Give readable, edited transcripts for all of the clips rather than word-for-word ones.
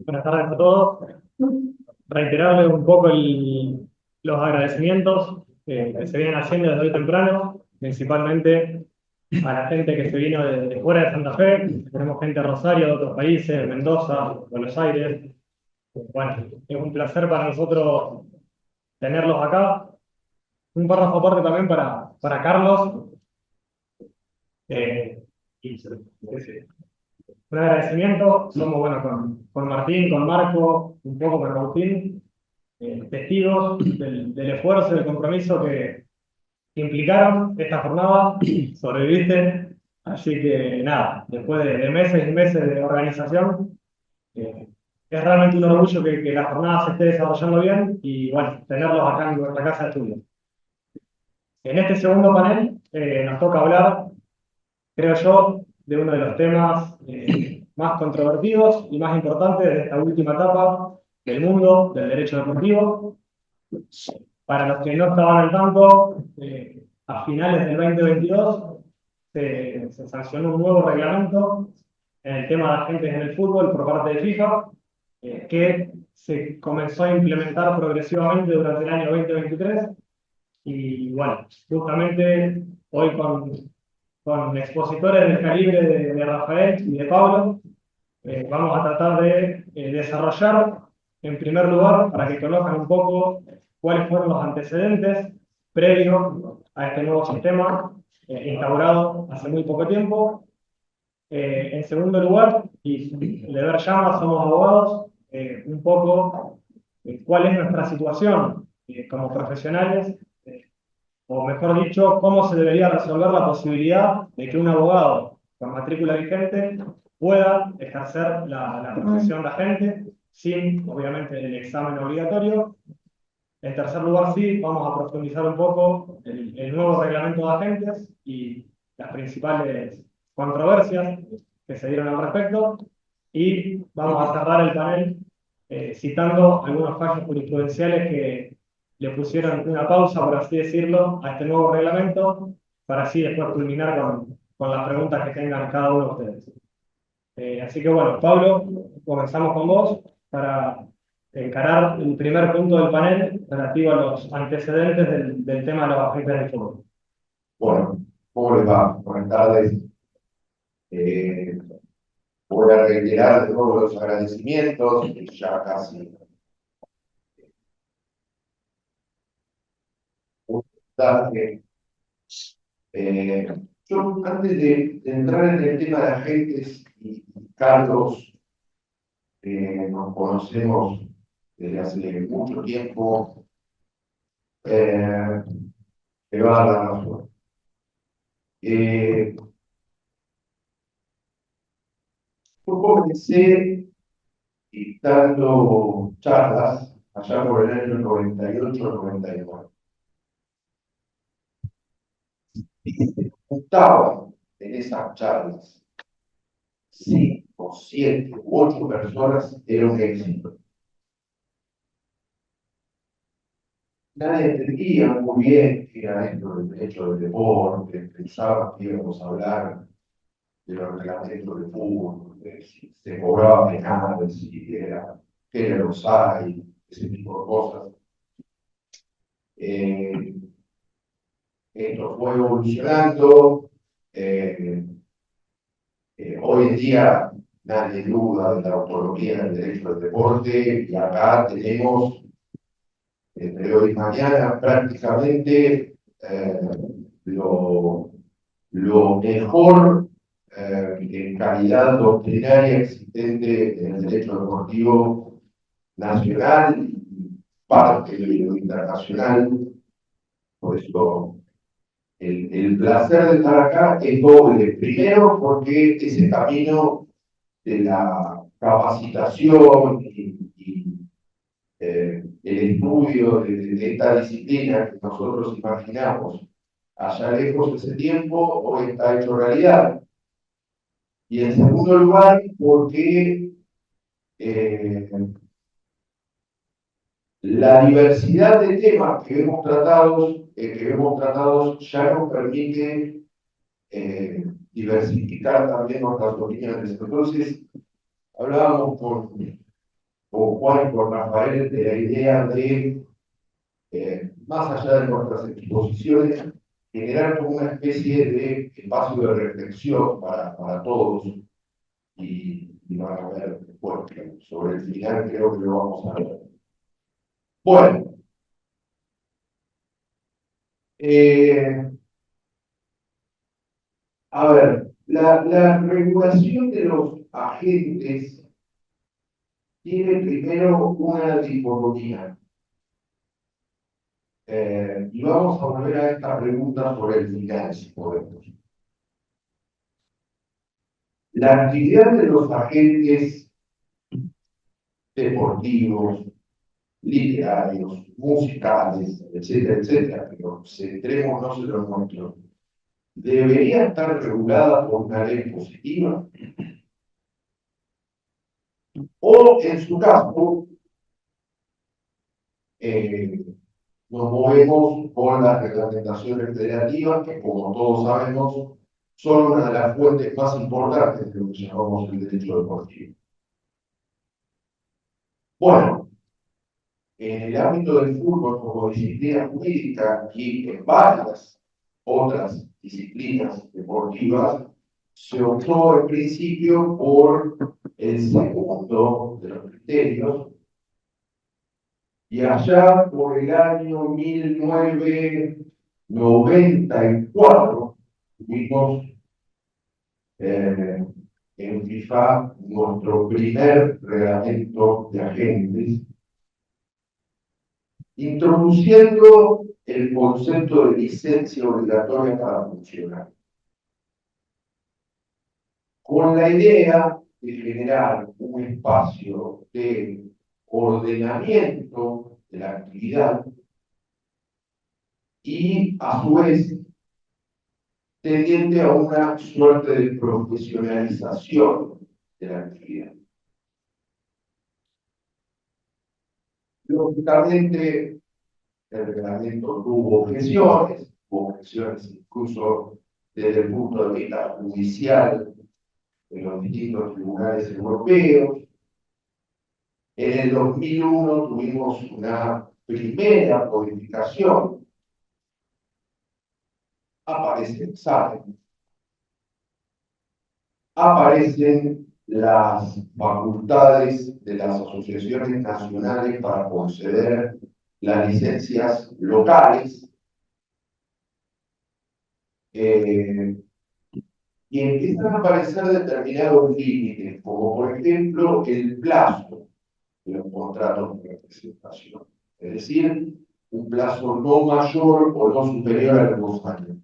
Buenas tardes a todos. Reiterarles un poco los agradecimientos que se vienen haciendo desde hoy temprano, principalmente a la gente que se vino de fuera de Santa Fe. Tenemos gente de Rosario, de otros países, Mendoza, Buenos Aires. Bueno, es un placer para nosotros tenerlos acá. Un párrafo aparte también para Carlos. eh, y- un agradecimiento. Somos, bueno, con Martín, con Marco, un poco con Agustín, testigos del esfuerzo y del compromiso que implicaron esta jornada. Sobreviviste. Así que nada, después de meses y meses de organización, eh, es realmente un orgullo que la jornada se esté desarrollando bien y bueno, tenerlos acá en nuestra casa de estudio. En este segundo panel nos toca hablar, creo yo, de uno de los temas más controvertidos y más importantes de esta última etapa del mundo del derecho deportivo. Para los que no estaban al tanto, a finales del 2022 se sancionó un nuevo reglamento en el tema de agentes en el fútbol por parte de FIFA, que se comenzó a implementar progresivamente durante el año 2023. Y bueno, justamente hoy con expositores del calibre de Rafael y de Pablo, vamos a tratar de desarrollar, en primer lugar, para que conozcan un poco cuáles fueron los antecedentes previos a este nuevo sistema instaurado hace muy poco tiempo. En segundo lugar, y de ver llamas, somos abogados, un poco cuál es nuestra situación como profesionales, o mejor dicho, cómo se debería resolver la posibilidad de que un abogado con matrícula vigente pueda ejercer la profesión de agente sin, obviamente, el examen obligatorio. En tercer lugar, sí, vamos a profundizar un poco el nuevo reglamento de agentes y las principales controversias que se dieron al respecto. Y vamos a cerrar el panel citando algunos fallos jurisprudenciales que le pusieron una pausa, por así decirlo, a este nuevo reglamento, para así después culminar con las preguntas que tengan cada uno de ustedes. Así que bueno, Pablo, comenzamos con vos para encarar el primer punto del panel relativo a los antecedentes del tema de los agentes del fútbol. Bueno, ¿cómo les va? Buenas tardes. Eh, Voy a reiterar de nuevo los agradecimientos, que ya casi un mensaje. Eh, yo, antes de entrar en el tema de agentes y Carlos, nos conocemos desde hace mucho tiempo, eh, me va a dar la razón. Yo comencé dictando charlas allá por el año 98-99. Y se juntaban en esas charlas 5, 7 u 8 personas, era un éxito. Nadie entendía muy bien qué era esto del derecho del deporte, pensaba que íbamos a hablar de los reglamentos de fútbol, de si se cobraba penal, si era géneros hay, ese tipo de cosas. Eh, Esto fue evolucionando. eh, Hoy en día nadie duda de la autonomía del derecho del deporte y acá tenemos entre hoy y mañana prácticamente eh, lo, lo mejor en calidad doctrinaria existente en el derecho deportivo nacional y parte de lo internacional. Por eso el placer de estar acá es doble. Primero, porque ese camino de la capacitación y el estudio de esta disciplina que nosotros imaginamos allá lejos de ese tiempo, hoy está hecho realidad. Y en segundo lugar, porque eh, la diversidad de temas que vemos tratados ya nos permite diversificar también nuestras opiniones. Entonces, hablábamos con Juan y con Rafael de la idea de, más allá de nuestras exposiciones, generar como una especie de espacio de reflexión para todos y van a ver después, sobre el final creo que lo vamos a ver. Bueno, a ver, la regulación de los agentes tiene primero una dicotomía. Y vamos a volver a esta pregunta sobre el final, si podemos. La actividad de los agentes deportivos, literarios, musicales, etcétera, etcétera, pero centrémonos en los nuestros, debería estar regulada por una ley positiva, o en su caso, nos movemos con las reglamentaciones federativas, que como todos sabemos, son una de las fuentes más importantes de lo que llamamos el derecho deportivo. Bueno, en el ámbito del fútbol como disciplina jurídica y en varias otras disciplinas deportivas, se optó en principio por el segundo de los criterios, y allá por el año 1994 tuvimos en FIFA nuestro primer reglamento de agentes, introduciendo el concepto de licencia obligatoria para funcionar, con la idea de generar un espacio de ordenamiento de la actividad y, a su vez, tendiente a una suerte de profesionalización de la actividad. Lógicamente, el reglamento tuvo objeciones incluso desde el punto de vista judicial en los distintos tribunales europeos. En el 2001 tuvimos una primera modificación, aparecen las facultades de las asociaciones nacionales para conceder las licencias locales, y empiezan a aparecer determinados límites, como por ejemplo el plazo de los contratos de representación, es decir, un plazo no mayor o no superior a los 2 años.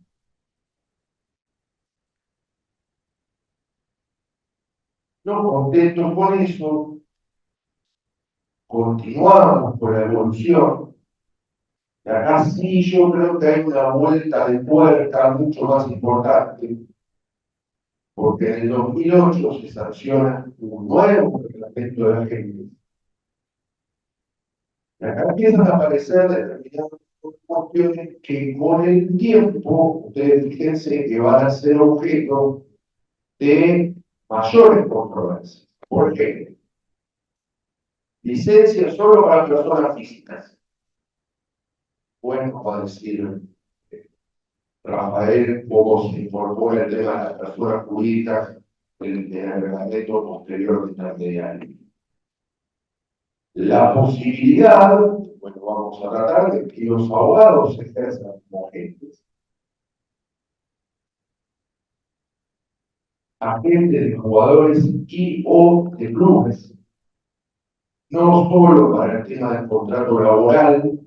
No contentos con eso, continuamos con la evolución. Y acá sí yo creo que hay una vuelta de tuerca mucho más importante, porque en el 2008 se sanciona un nuevo reglamento de agentes. Y acá empiezan a aparecer determinadas cuestiones que con el tiempo, ustedes fíjense que van a ser objeto de mayores controversias. ¿Por qué? Licencia solo para personas físicas. Bueno, va a decir Rafael, cómo se incorpora el tema de las personas jurídicas en el reglamento posterior de intermediario. La posibilidad, bueno, vamos a tratar de que los abogados ejerzan como agentes de jugadores y o de clubes, no solo para el tema del contrato laboral,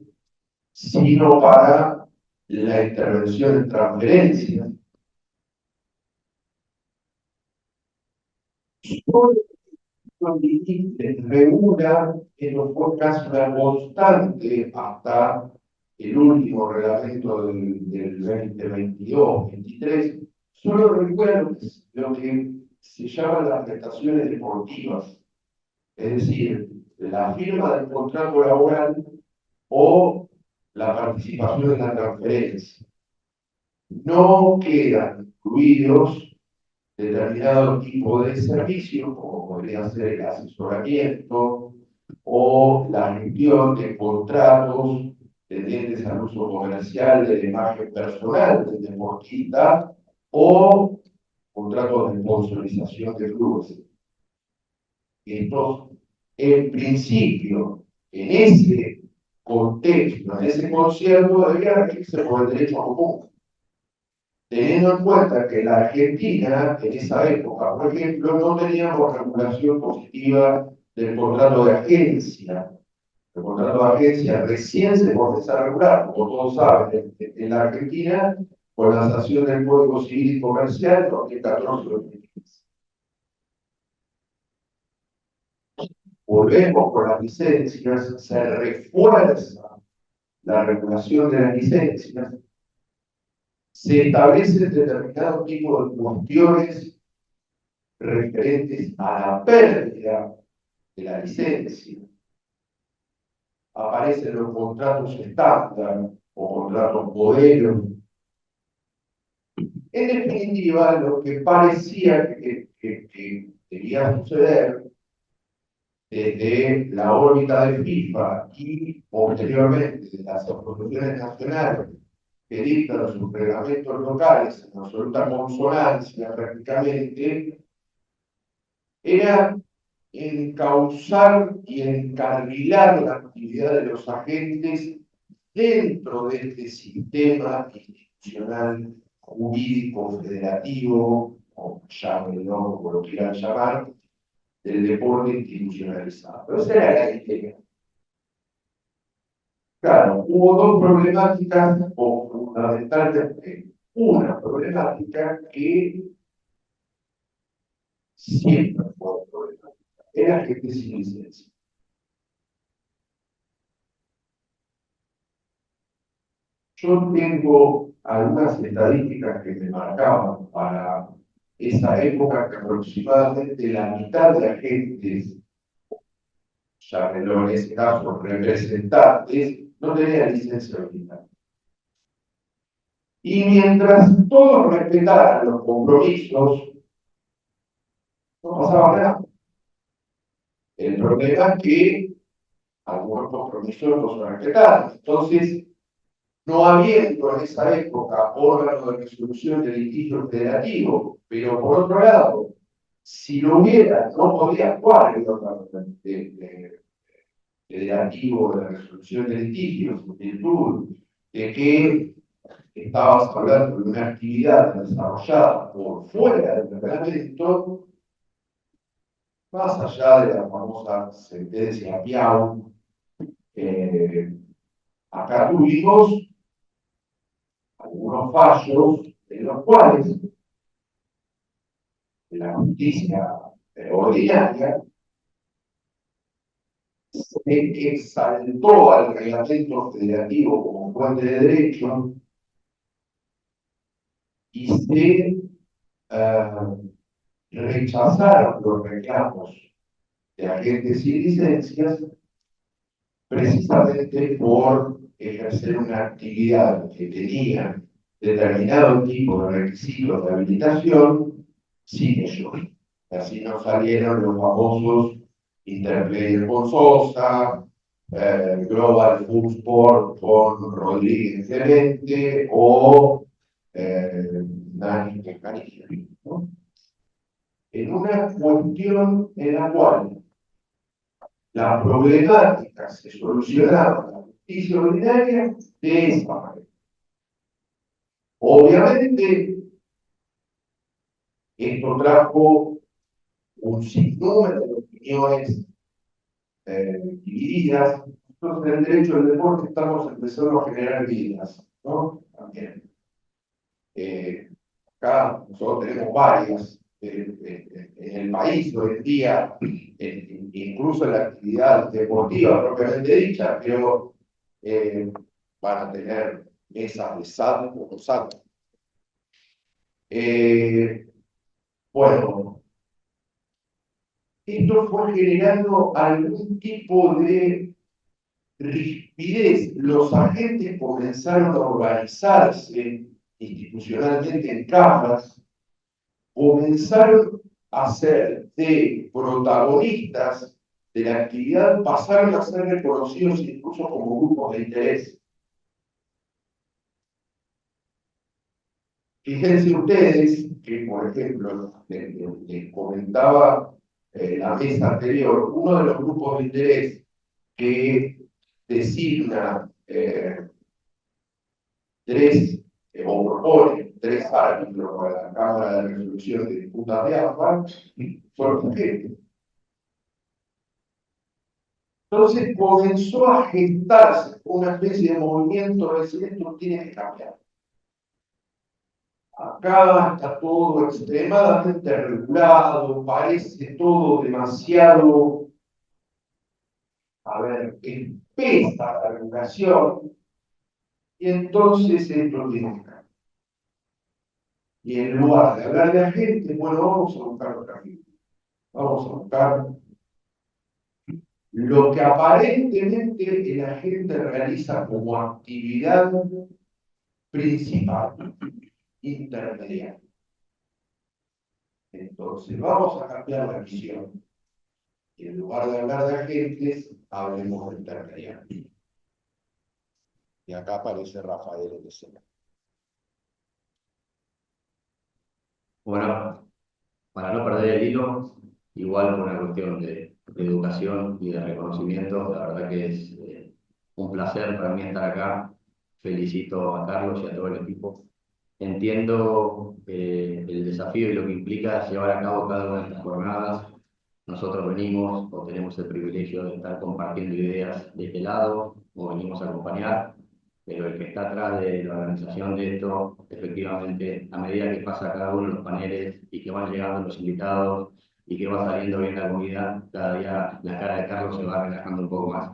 sino para la intervención en transferencias. Regula, que no fue casi una constante hasta el último reglamento del 2022-23, solo regula lo que se llaman las prestaciones deportivas, es decir, la firma del contrato laboral o la participación en la transferencia. No quedan incluidos determinado tipo de servicio, como podría ser el asesoramiento, o la gestión de contratos tendientes al uso comercial de la imagen personal del deportista o contratos de sponsorización de clubes. Entonces, en principio, en ese contexto, en ese concierto, debería regirse por el derecho común, teniendo en cuenta que la Argentina, en esa época, por ejemplo, no teníamos regulación positiva del contrato de agencia. El contrato de agencia recién se comenzó a regular, como todos saben, en la Argentina, con la sanción del Código Civil y Comercial 2014-2015. Volvemos con las licencias, se refuerza la regulación de las licencias, se establecen determinados tipos de cuestiones referentes a la pérdida de la licencia. Aparecen los contratos estándar o contratos modelo. En definitiva, lo que parecía que debía suceder desde la órbita de FIFA y posteriormente de las autoridades nacionales que dictan sus reglamentos locales en absoluta consonancia prácticamente, era encauzar y encarrilar la actividad de los agentes dentro de este sistema institucional, jurídico, federativo, o llámenlo como lo quieran llamar, del deporte institucionalizado. Pero esa era la idea. Claro, hubo dos problemáticas, o fundamentalmente una problemática que siempre fue problemática. Era gente sin licencia. Yo tengo algunas estadísticas que me marcaban para esa época que aproximadamente la mitad de agentes, llámenlo en ese caso representantes, no tenían licencia militar. Y mientras todos respetaran los compromisos, no pasaba nada. El problema es que algunos compromisos no son respetados. Entonces, no habiendo en esa época órgano de resolución de litigios federativos, pero por otro lado, si lo hubiera, no podía actuar el órgano federativo de resolución de litigios, en virtud de que estabas hablando de una actividad desarrollada por fuera del reglamento, más allá de la famosa sentencia Piau, acá tuvimos algunos fallos en los cuales la justicia ordinaria se exaltó al reglamento federativo como fuente de derecho y se rechazaron los reclamos de agentes sin licencias precisamente por ejercer una actividad que tenía determinado tipo de requisitos de habilitación sin ellos. Así nos salieron los famosos Interplayer con Sosa, Global Food Sport con Rodríguez Clemente o Nani Pescanilla, ¿no? En una cuestión en la cual la problemática se solucionaba en la justicia ordinaria de esa manera. Obviamente, esto trajo un sinnúmero de opiniones divididas. Nosotros en el derecho del deporte estamos empezando a generar vidas, ¿no? También. Acá nosotros tenemos varias en el país hoy en día, incluso en la actividad deportiva propiamente dicha, pero van a tener mesas de SAT o SAT. Bueno, esto fue generando algún tipo de rispidez. Los agentes comenzaron a organizarse institucionalmente en cajas, comenzaron a ser de protagonistas de la actividad pasaron a ser reconocidos incluso como grupos de interés. Fíjense ustedes que, por ejemplo, les comentaba la mesa anterior, uno de los grupos de interés que designa tres, o propone tres árbitros para la Cámara de Resolución de Disputas de AFA, son mujeres. Entonces comenzó a gestarse una especie de movimiento de decir esto tiene que cambiar. Acá está todo extremadamente regulado, parece todo demasiado, a ver, espesa la regulación, y entonces esto tiene que cambiar. Y en lugar de hablar de agentes, bueno, vamos a buscar otra gente. Vamos a buscar lo que aparentemente el agente realiza como actividad principal, intermediaria. Entonces, vamos a cambiar la visión. Y en lugar de hablar de agentes, hablemos de intermediarios. Y acá aparece Rafael en escena. Bueno, para no perder el hilo, igual por una cuestión de educación y de reconocimiento, la verdad que es un placer para mí estar acá. Felicito a Carlos y a todo el equipo. Entiendo el desafío y lo que implica llevar a cabo cada una de estas jornadas. Nosotros venimos o tenemos el privilegio de estar compartiendo ideas de este lado o venimos a acompañar, pero el que está atrás de la organización de esto, efectivamente, a medida que pasa cada uno de los paneles y que van llegando los invitados y que va saliendo bien la comida, cada día la cara de Carlos se va relajando un poco más.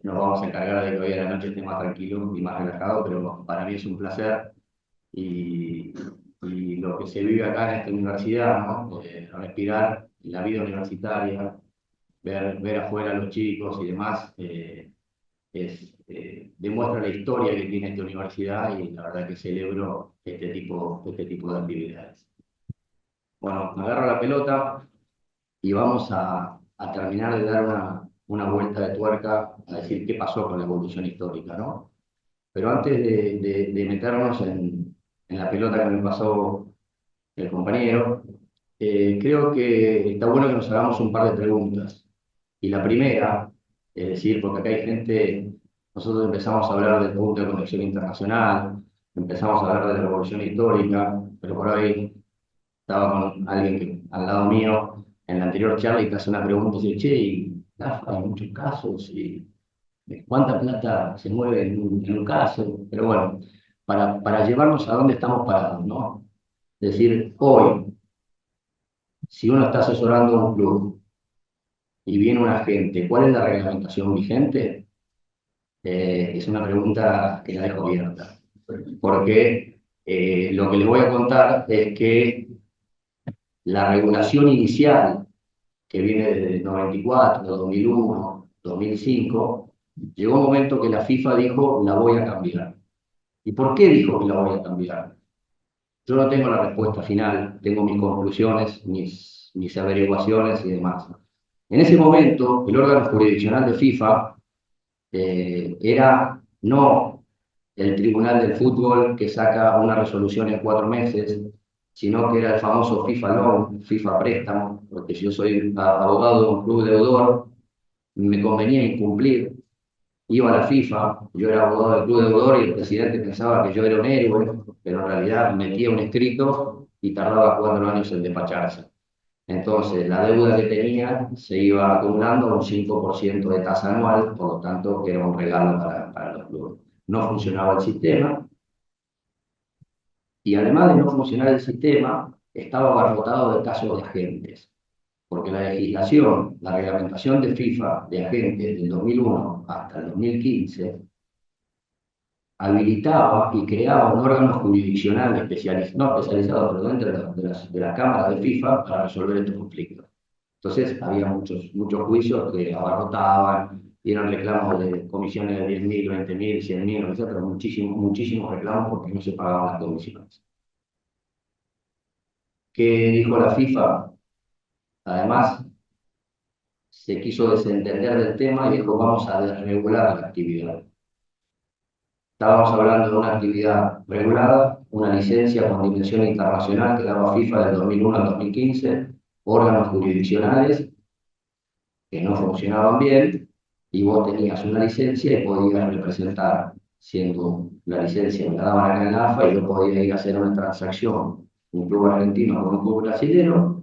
Nos vamos a encargar de que hoy a la noche esté más tranquilo y más relajado, pero para mí es un placer y, y lo que se vive acá en esta universidad, ¿no? Respirar la vida universitaria, ver afuera a los chicos y demás, demuestra la historia que tiene esta universidad y la verdad que celebro este tipo de actividades. Bueno, me agarro la pelota y vamos a terminar de dar una vuelta de tuerca a decir qué pasó con la evolución histórica, ¿no? Pero antes de meternos en la pelota que me pasó el compañero, creo que está bueno que nos hagamos un par de preguntas. Y la primera, es decir, porque acá hay gente, nosotros empezamos a hablar del punto de conexión internacional, empezamos a hablar de la revolución histórica, pero por ahí estaba con alguien que, al lado mío en la anterior charla y te hace una pregunta y dice, che, y hay muchos casos, y cuánta plata se mueve en un caso, pero bueno, para llevarnos a dónde estamos parados, ¿no? Es decir, hoy, si uno está asesorando a un club y viene un agente, ¿cuál es la reglamentación vigente? Es una pregunta que la dejo abierta, porque lo que les voy a contar es que la regulación inicial, que viene desde 94, 2001, 2005, llegó un momento que la FIFA dijo, la voy a cambiar. ¿Y por qué dijo que la voy a cambiar? Yo no tengo la respuesta final, tengo mis conclusiones, mis averiguaciones y demás. En ese momento, el órgano jurisdiccional de FIFA era no el Tribunal del Fútbol que saca una resolución en 4 meses, sino que era el famoso FIFA Loan, FIFA Préstamo, porque si yo soy abogado de un club deudor, me convenía incumplir, iba a la FIFA, yo era abogado del club deudor y el presidente pensaba que yo era un héroe, pero en realidad metía un escrito y tardaba 4 años en despacharse. Entonces, la deuda que tenía se iba acumulando a un 5% de tasa anual, por lo tanto, era un regalo para los clubes. No funcionaba el sistema y además de no funcionar el sistema, estaba abarrotado de casos de agentes, porque la legislación, la reglamentación de FIFA de agentes del 2001 hasta el 2015 habilitaba y creaba un órgano jurisdiccional especializado, no especializado, pero dentro de la Cámara de FIFA para resolver estos conflictos. Entonces había muchos juicios que abarrotaban, y eran reclamos de comisiones de 10.000, 20.000, 100.000, etc., muchísimos reclamos porque no se pagaban las comisiones. ¿Qué dijo la FIFA? Además, se quiso desentender del tema y dijo, vamos a desregular la actividad. Estábamos hablando de una actividad regulada, una licencia con dimensión internacional que daba FIFA del 2001 al 2015, órganos jurisdiccionales que no funcionaban bien, y vos tenías una licencia y podías representar, siendo la licencia me la daban acá en la AFA, y yo podía ir a hacer una transacción, un club argentino con un club brasilero,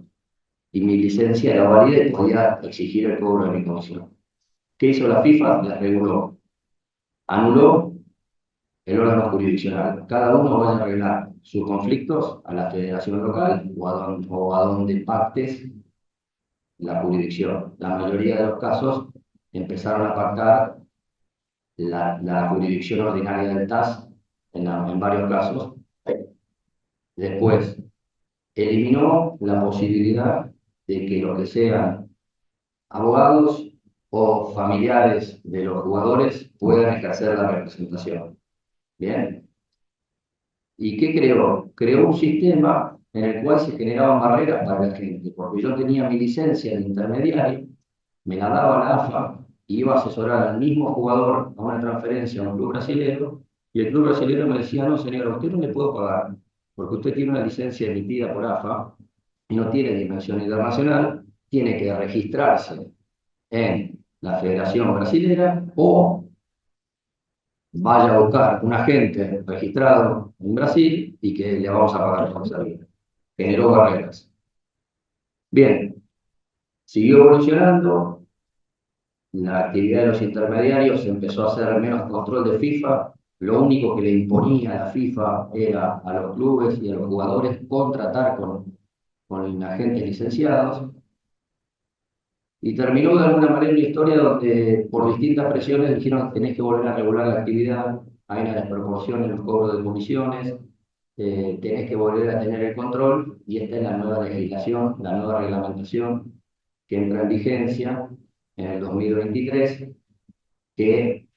y mi licencia era válida y podía exigir el cobro de mi comisión. ¿Qué hizo la FIFA? La reguló, anuló el órgano jurisdiccional. Cada uno vaya a arreglar sus conflictos a la federación local o a donde pactes la jurisdicción. La mayoría de los casos empezaron a pactar la jurisdicción ordinaria del TAS en varios casos. Después, eliminó la posibilidad de que lo que sean abogados o familiares de los jugadores puedan ejercer la representación. Bien. ¿Y qué creó? Creó un sistema en el cual se generaban barreras para la gente, porque yo tenía mi licencia de intermediario, me la daba la AFA, y iba a asesorar al mismo jugador a una transferencia a un club brasilero, y el club brasilero me decía, no señor, a usted no le puedo pagar, porque usted tiene una licencia emitida por AFA y no tiene dimensión internacional, tiene que registrarse en la Federación Brasilera o vaya a buscar un agente registrado en Brasil y que le vamos a pagar por servicio. Generó barreras. Bien, siguió evolucionando, la actividad de los intermediarios empezó a hacer menos control de FIFA, lo único que le imponía a la FIFA era a los clubes y a los jugadores contratar con agentes licenciados, y terminó de alguna manera una historia donde por distintas presiones dijeron tenés que volver a regular la actividad, hay una desproporción en los cobros de comisiones, tenés que volver a tener el control, y esta es la nueva legislación, la nueva reglamentación que entra en vigencia en el 2023, que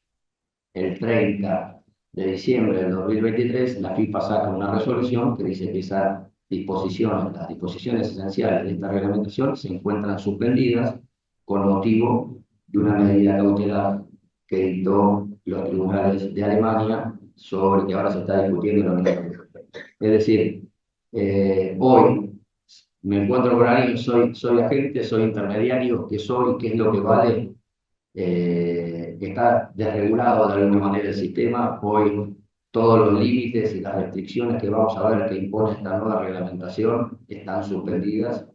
el 30 de diciembre del 2023 la FIFA saca una resolución que dice que esas disposiciones, las disposiciones esenciales de esta reglamentación se encuentran suspendidas con motivo de una medida cautelar que dictó los tribunales de Alemania sobre que ahora se está discutiendo en la Unión Europea. Es decir, hoy me encuentro con alguien, soy agente, soy intermediario, ¿qué soy? ¿Qué es lo que vale? Está desregulado de alguna manera el sistema. Hoy todos los límites y las restricciones que vamos a ver que impone esta nueva reglamentación están suspendidas.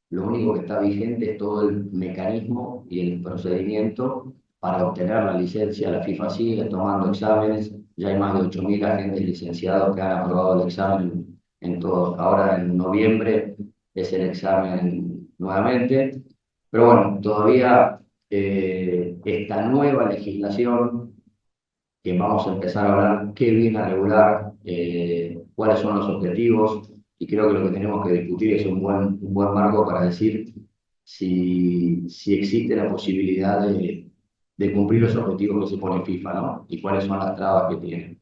Lo único que está vigente es todo el mecanismo y el procedimiento para obtener la licencia. La FIFA sigue tomando exámenes, ya hay más de 8.000 agentes licenciados que han aprobado el examen en todos. Ahora en noviembre es el examen nuevamente, pero bueno, todavía esta nueva legislación que vamos a empezar a hablar, qué viene a regular, cuáles son los objetivos, y creo que lo que tenemos que discutir es un buen marco para decir si existe la posibilidad de cumplir los objetivos que se pone FIFA, ¿no? Y cuáles son las trabas que tiene.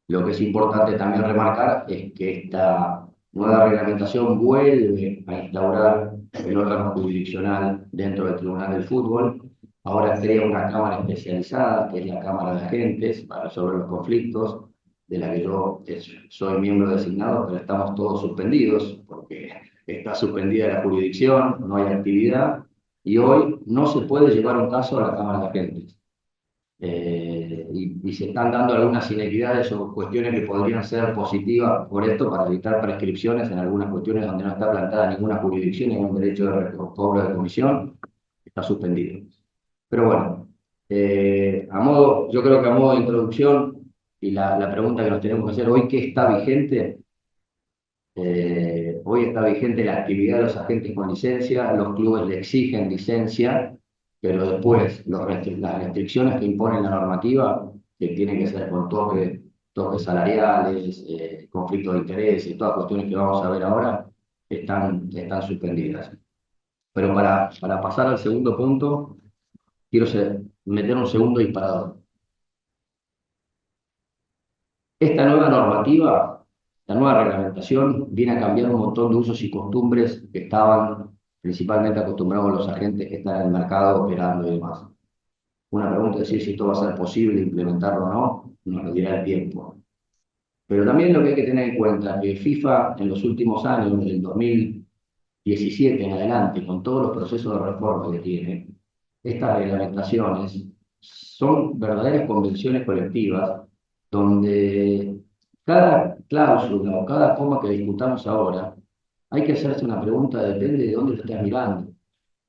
Lo que es importante también remarcar es que esta nueva reglamentación vuelve a instaurar el órgano jurisdiccional dentro del Tribunal del Fútbol. Ahora crea una cámara especializada, que es la Cámara de Agentes, para resolver los conflictos, de la que yo soy miembro designado, pero estamos todos suspendidos, porque está suspendida la jurisdicción, no hay actividad, y hoy no se puede llevar un caso a la Cámara de Agentes. Y se están dando algunas inequidades o cuestiones que podrían ser positivas por esto, para evitar prescripciones en algunas cuestiones donde no está plantada ninguna jurisdicción y hay un derecho de cobro de comisión, está suspendido. Pero bueno, yo creo que a modo de introducción, y la pregunta que nos tenemos que hacer hoy, ¿qué está vigente? Hoy está vigente la actividad de los agentes con licencia, los clubes le exigen licencia, pero después las restricciones que impone la normativa, que tienen que ser con toques salariales, conflictos de interés y todas cuestiones que vamos a ver ahora, están suspendidas. Pero para pasar al segundo punto, quiero meter un segundo disparador. Esta nueva normativa, la nueva reglamentación, viene a cambiar un montón de usos y costumbres que estaban principalmente acostumbrados los agentes que están en el mercado operando y demás. Una pregunta es decir si esto va a ser posible implementarlo o no, nos lo dirá el tiempo. Pero también lo que hay que tener en cuenta es que FIFA en los últimos años, desde el 2017 en adelante, con todos los procesos de reforma que tiene, estas reglamentaciones son verdaderas convenciones colectivas donde cada cláusula o cada forma que discutamos ahora, hay que hacerse una pregunta, depende de dónde lo estás mirando.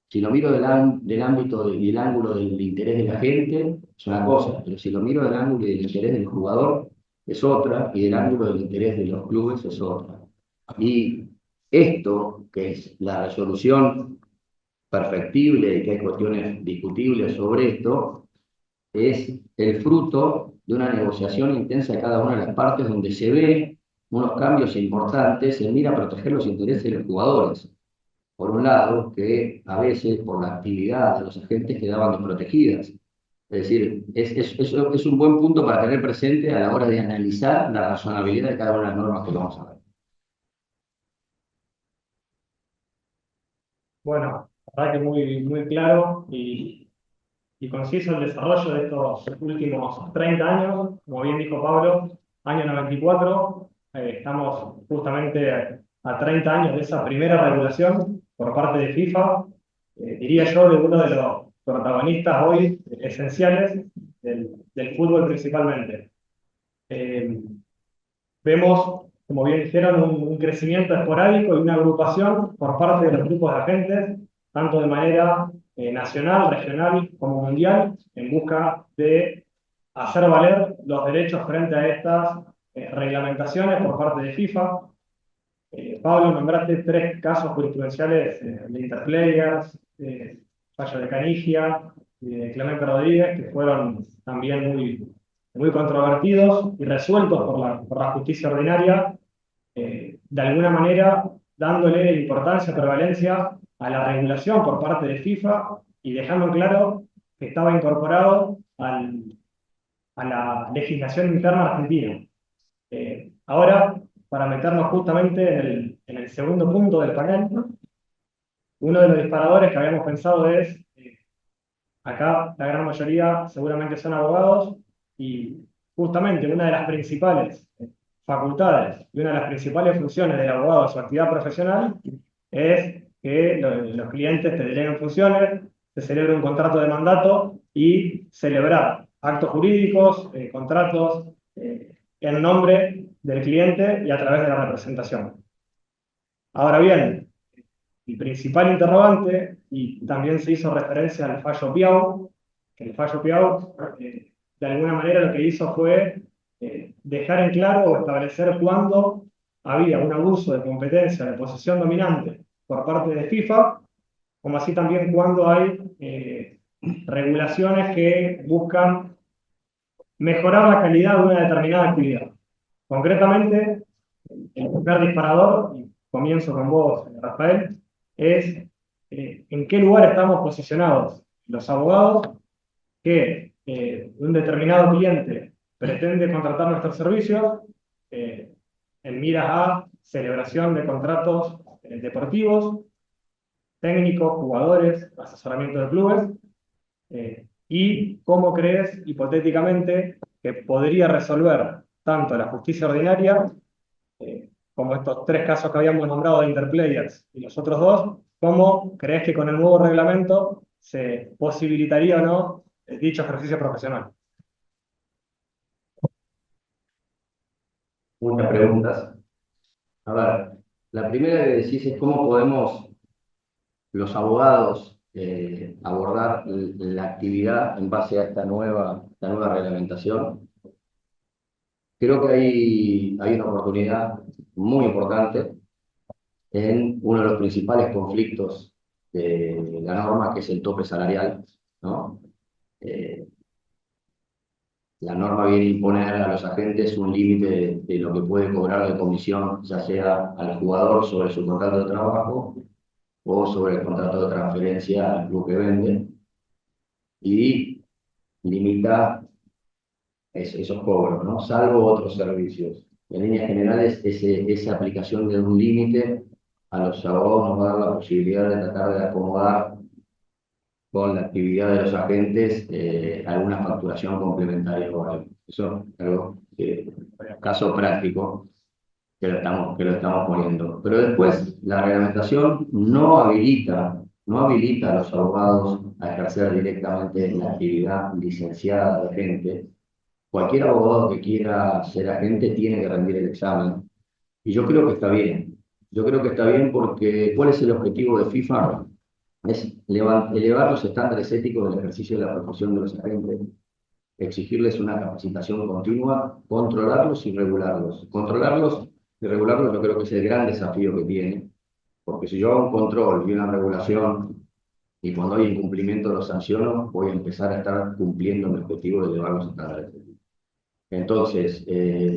Si lo miro del ámbito y del ángulo del interés de la gente, es una cosa, pero si lo miro del ángulo y del interés del jugador, es otra, y del ángulo del interés de los clubes es otra. Y esto, que es la resolución perfectible y que hay cuestiones discutibles sobre esto, es el fruto de una negociación intensa de cada una de las partes donde se ve unos cambios importantes, se mira a proteger los intereses de los jugadores. Por un lado, que a veces por la actividad de los agentes quedaban desprotegidas. Es decir, es un buen punto para tener presente a la hora de analizar la razonabilidad de cada una de las normas que vamos a ver. Bueno, la verdad que muy claro y conciso el desarrollo de estos últimos 30 años. Como bien dijo Pablo, año 94, estamos justamente a 30 años de esa primera regulación por parte de FIFA, diría yo, de uno de los protagonistas hoy esenciales del fútbol principalmente. Eh, Vemos, como bien dijeron, un crecimiento esporádico y una agrupación por parte de los grupos de agentes, tanto de manera nacional, regional como mundial, en busca de hacer valer los derechos frente a estas reglamentaciones por parte de FIFA. Pablo, nombraste tres casos jurisprudenciales de Interplayers, fallo de Canigia y de Clemente Rodríguez, que fueron también muy controvertidos y resueltos por la justicia ordinaria, de alguna manera dándole importancia, prevalencia a la regulación por parte de FIFA y dejando claro que estaba incorporado a la legislación interna argentina. Ahora, para meternos justamente en el segundo punto del panel, ¿no? Uno de los disparadores que habíamos pensado es, acá la gran mayoría seguramente son abogados, y justamente una de las principales facultades y una de las principales funciones del abogado en su actividad profesional es que los clientes te deleguen funciones, se celebre un contrato de mandato y celebrar actos jurídicos, contratos, en nombre del cliente y a través de la representación. Ahora bien, el principal interrogante, y también se hizo referencia al fallo Piau, que el fallo Piau, de alguna manera lo que hizo fue dejar en claro o establecer cuándo había un abuso de competencia de posición dominante por parte de FIFA, como así también cuando hay regulaciones que buscan mejorar la calidad de una determinada actividad. Concretamente, el primer disparador, y comienzo con vos, Rafael, es en qué lugar estamos posicionados los abogados que un determinado cliente pretende contratar nuestros servicios en miras a celebración de contratos deportivos, técnicos, jugadores, asesoramiento de clubes, y cómo crees hipotéticamente que podría resolver tanto la justicia ordinaria como estos tres casos que habíamos nombrado de Interplayers y los otros dos, ¿cómo crees que con el nuevo reglamento se posibilitaría o no dicho ejercicio profesional? Muchas preguntas. A ver, la primera que decís es cómo podemos los abogados abordar la actividad en base a esta nueva reglamentación. Creo que hay una oportunidad muy importante en uno de los principales conflictos de la norma, que es el tope salarial, ¿no? La norma viene a imponer a los agentes un límite de lo que puede cobrar de comisión, ya sea al jugador sobre su contrato de trabajo o sobre el contrato de transferencia al club que vende, y limita esos cobros, ¿no? Salvo otros servicios. En líneas generales, esa aplicación de un límite a los abogados nos va a dar la posibilidad de tratar de acomodar con la actividad de los agentes alguna facturación complementaria o algo. Eso es algo caso práctico que lo estamos poniendo. Pero después, la reglamentación no habilita a los abogados a ejercer directamente la actividad licenciada de agente. Cualquier abogado que quiera ser agente tiene que rendir el examen. Y yo creo que está bien. Yo creo que está bien porque ¿cuál es el objetivo de FIFA? Es elevar los estándares éticos del ejercicio de la profesión de los agentes, exigirles una capacitación continua, controlarlos y regularlos. Controlarlos y regularlos yo creo que es el gran desafío que tiene, porque si yo hago un control y una regulación y cuando hay incumplimiento los sanciono, voy a empezar a estar cumpliendo mi objetivo de elevar los estándares éticos. Entonces,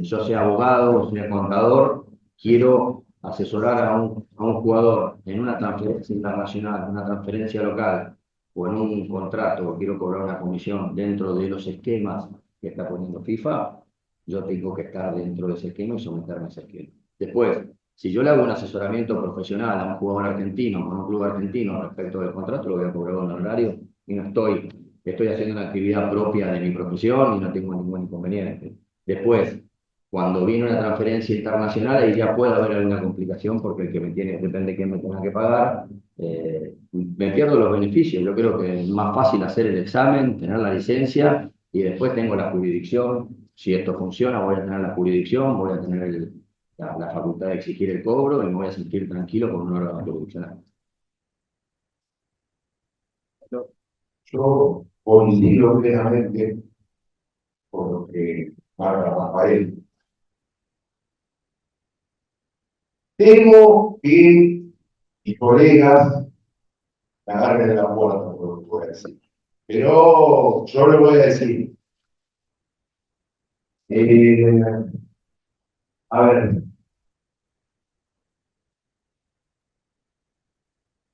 yo sea abogado, sea contador, quiero asesorar a un jugador en una transferencia internacional, en una transferencia local o en un contrato, quiero cobrar una comisión dentro de los esquemas que está poniendo FIFA, yo tengo que estar dentro de ese esquema y someterme a ese esquema. Después, si yo le hago un asesoramiento profesional a un jugador argentino, a un club argentino respecto del contrato, lo voy a cobrar un honorario y no estoy haciendo una actividad propia de mi profesión y no tengo ningún inconveniente. Después, cuando viene una transferencia internacional, ahí ya puede haber alguna complicación porque el que me tiene, depende de quién me tenga que pagar, me pierdo los beneficios. Yo creo que es más fácil hacer el examen, tener la licencia y después tengo la jurisdicción. Si esto funciona, voy a tener la jurisdicción, voy a tener la facultad de exigir el cobro y me voy a sentir tranquilo con un órgano jurisdiccional. Yo coincido plenamente con lo que marca Rafael. Temo que mis colegas me agarren en la puerta, por lo que voy a decir. Pero yo le voy a decir, a ver,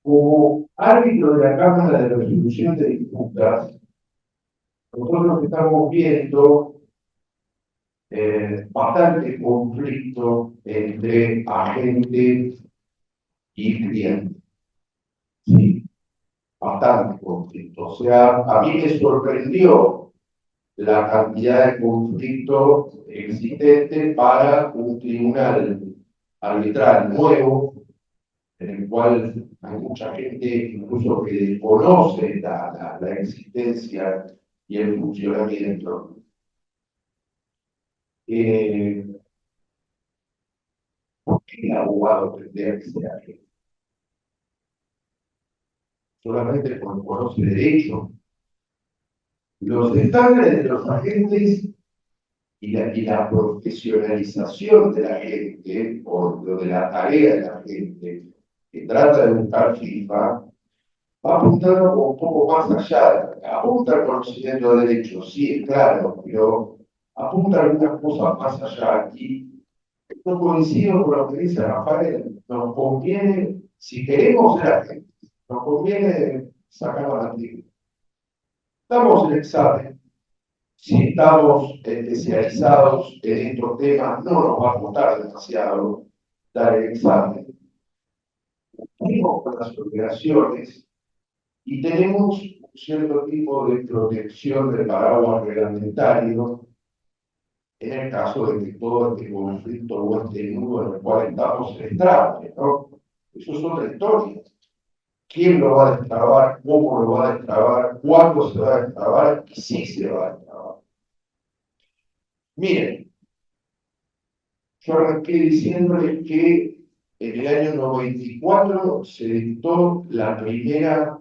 como árbitro de la Cámara de Resolución de Disputas, nosotros estamos viendo bastante conflicto entre agente y cliente. Sí, bastante conflicto. O sea, a mí me sorprendió la cantidad de conflicto existente para un tribunal arbitral nuevo, en el cual hay mucha gente incluso que desconoce la existencia y el funcionamiento. ¿Por qué el abogado tendría que ser agente? Solamente porque conoce derecho. Los estándares de los agentes y la profesionalización de la gente, o de la tarea de la gente, que trata de buscar FIFA, va apuntando un poco más allá. Apunta al conocimiento de derecho, sí, es claro, pero apunta algunas cosas más allá. Y no coincido con lo que dice Rafael, nos conviene, si queremos ser agentes, nos conviene sacar la matrícula. Damos el examen. Si estamos especializados en estos temas, no nos va a costar demasiado dar el examen. Cumplimos con las obligaciones y tenemos un cierto tipo de protección del paraguas reglamentario en el caso de que todo este conflicto o este nudo en el cual estamos se destrabe, ¿no? Eso es otra historia. ¿Quién lo va a destrabar? ¿Cómo lo va a destrabar? ¿Cuándo se va a destrabar? Y si se va a destrabar. Miren, yo arranqué diciéndole que en el año 94 se dictó la primera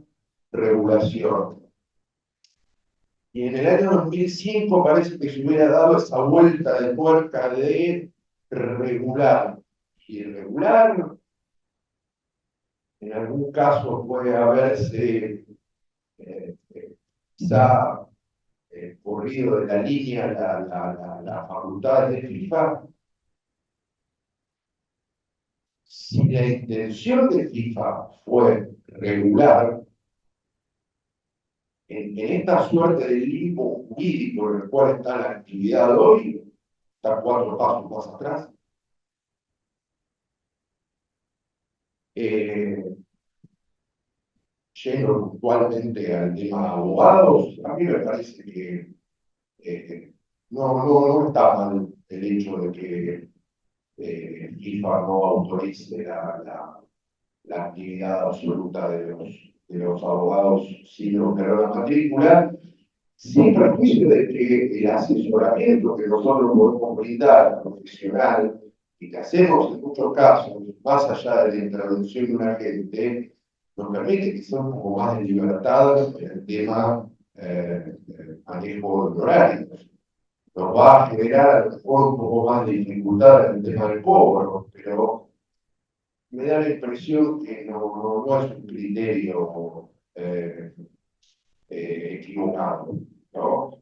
regulación. Y en el año 2005 parece que se hubiera dado esa vuelta de tuerca de regular. Y regular, en algún caso puede haberse quizá corrido de la línea la facultad de FIFA. Si la intención de FIFA fue regular, en esta suerte de limbo jurídico en el cual está la actividad hoy, está 4 pasos más atrás. Eh, Yendo puntualmente al tema abogados, a mí me parece que no está mal el hecho de que FIFA no autorice la actividad absoluta de los abogados sin romper la matrícula, sin perjuicio de que el asesoramiento que nosotros podemos brindar profesional y que hacemos en muchos casos, más allá de la intervención de un agente, nos permite que sea un poco más de libertad en el tema manejo de horarios. Nos va a generar a lo mejor un poco más de dificultad en el tema del cobro, pero me da la impresión que no es un criterio equivocado, ¿no?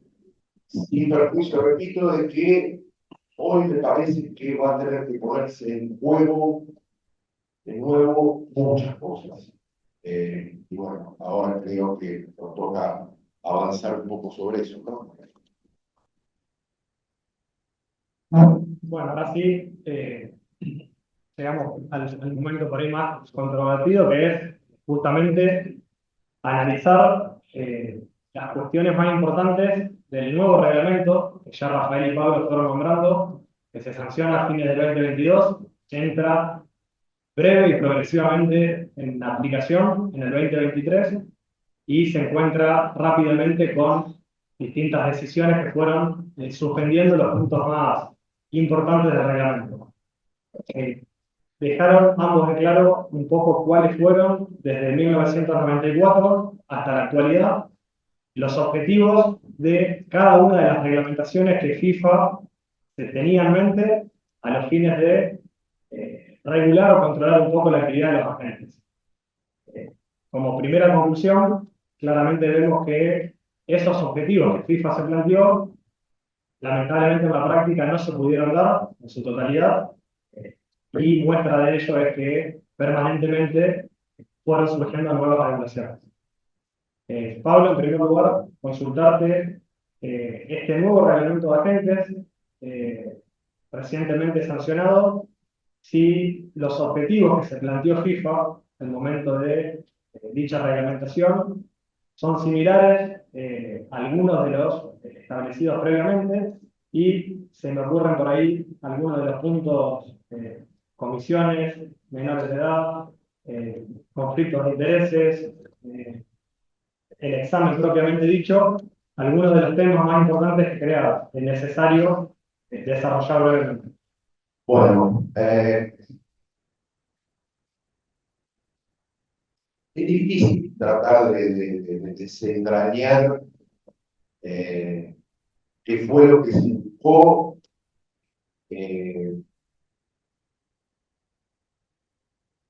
Sin perjuicio, repito, de que hoy me parece que va a tener que ponerse en juego de nuevo muchas cosas. Y bueno, ahora creo que nos toca avanzar un poco sobre eso, ¿no? Bueno, ahora sí, llegamos al momento por ahí más controvertido, que es justamente analizar las cuestiones más importantes del nuevo reglamento, que ya Rafael y Pablo fueron nombrando, que se sanciona a fines del 2022, entra breve y progresivamente en aplicación en el 2023 y se encuentra rápidamente con distintas decisiones que fueron suspendiendo los puntos más importantes del reglamento. Dejaron ambos en claro un poco cuáles fueron, desde 1994 hasta la actualidad, los objetivos de cada una de las reglamentaciones que FIFA se tenía en mente a los fines de regular o controlar un poco la actividad de los agentes. Como primera conclusión, claramente vemos que esos objetivos que FIFA se planteó, lamentablemente en la práctica no se pudieron dar en su totalidad, y muestra de ello es que permanentemente fueron surgiendo nuevas regulaciones. Pablo, en primer lugar, consultarte este nuevo reglamento de agentes recientemente sancionado, si los objetivos que se planteó FIFA al momento de dicha reglamentación son similares a algunos de los establecidos previamente, y se me ocurren por ahí algunos de los puntos, comisiones, menores de edad, conflictos de intereses, el examen propiamente dicho, algunos de los temas más importantes que crea es necesario desarrollar brevemente. Bueno, es difícil tratar de desentrañar qué fue lo que se buscó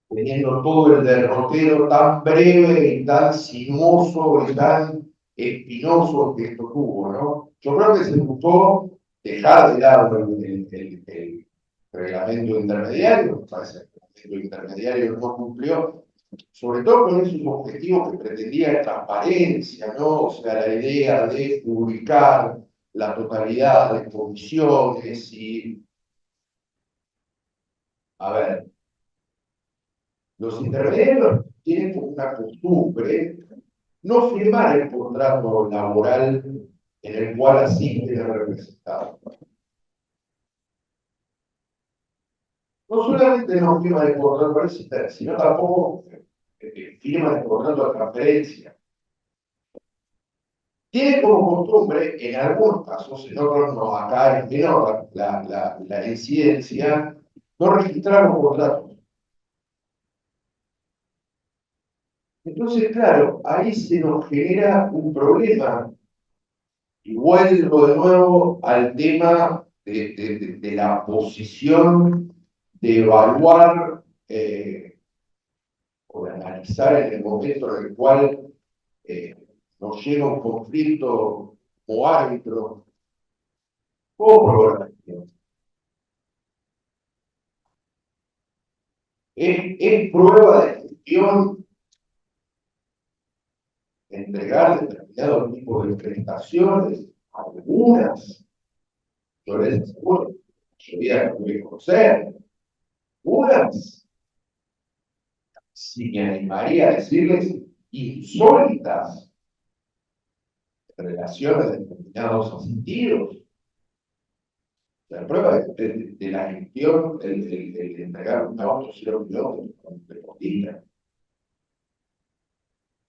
teniendo todo el derrotero tan breve y tan sinuoso y tan espinoso que esto tuvo, ¿no? Yo creo que se buscó dejar de lado el reglamento intermediario, o sea, ese reglamento intermediario no cumplió, sobre todo con esos objetivos que pretendía transparencia, ¿no? O sea, la idea de publicar la totalidad de comisiones y, a ver, los intermediarios tienen como una costumbre no firmar el contrato laboral en el cual así quedan representados. No solamente no firman el contrato de resistencia, sino tampoco firman el contrato de transferencia. Tiene como costumbre, en algunos casos, en otros no, acá es menor la incidencia, no registrar los contratos. Entonces, claro, ahí se nos genera un problema. Y vuelvo de nuevo al tema de la posición de evaluar o de analizar en el momento en el cual nos llega un conflicto como árbitro, ¿cómo lo organizamos? Es prueba de gestión entregar determinado tipo de prestaciones, algunas, yo les aseguro, yo voy a conocer, algunas si me animaría a decirles, insólitas relaciones de determinados asistidos. La prueba de la gestión, el entregar un auto 0 kilómetros con un deportista,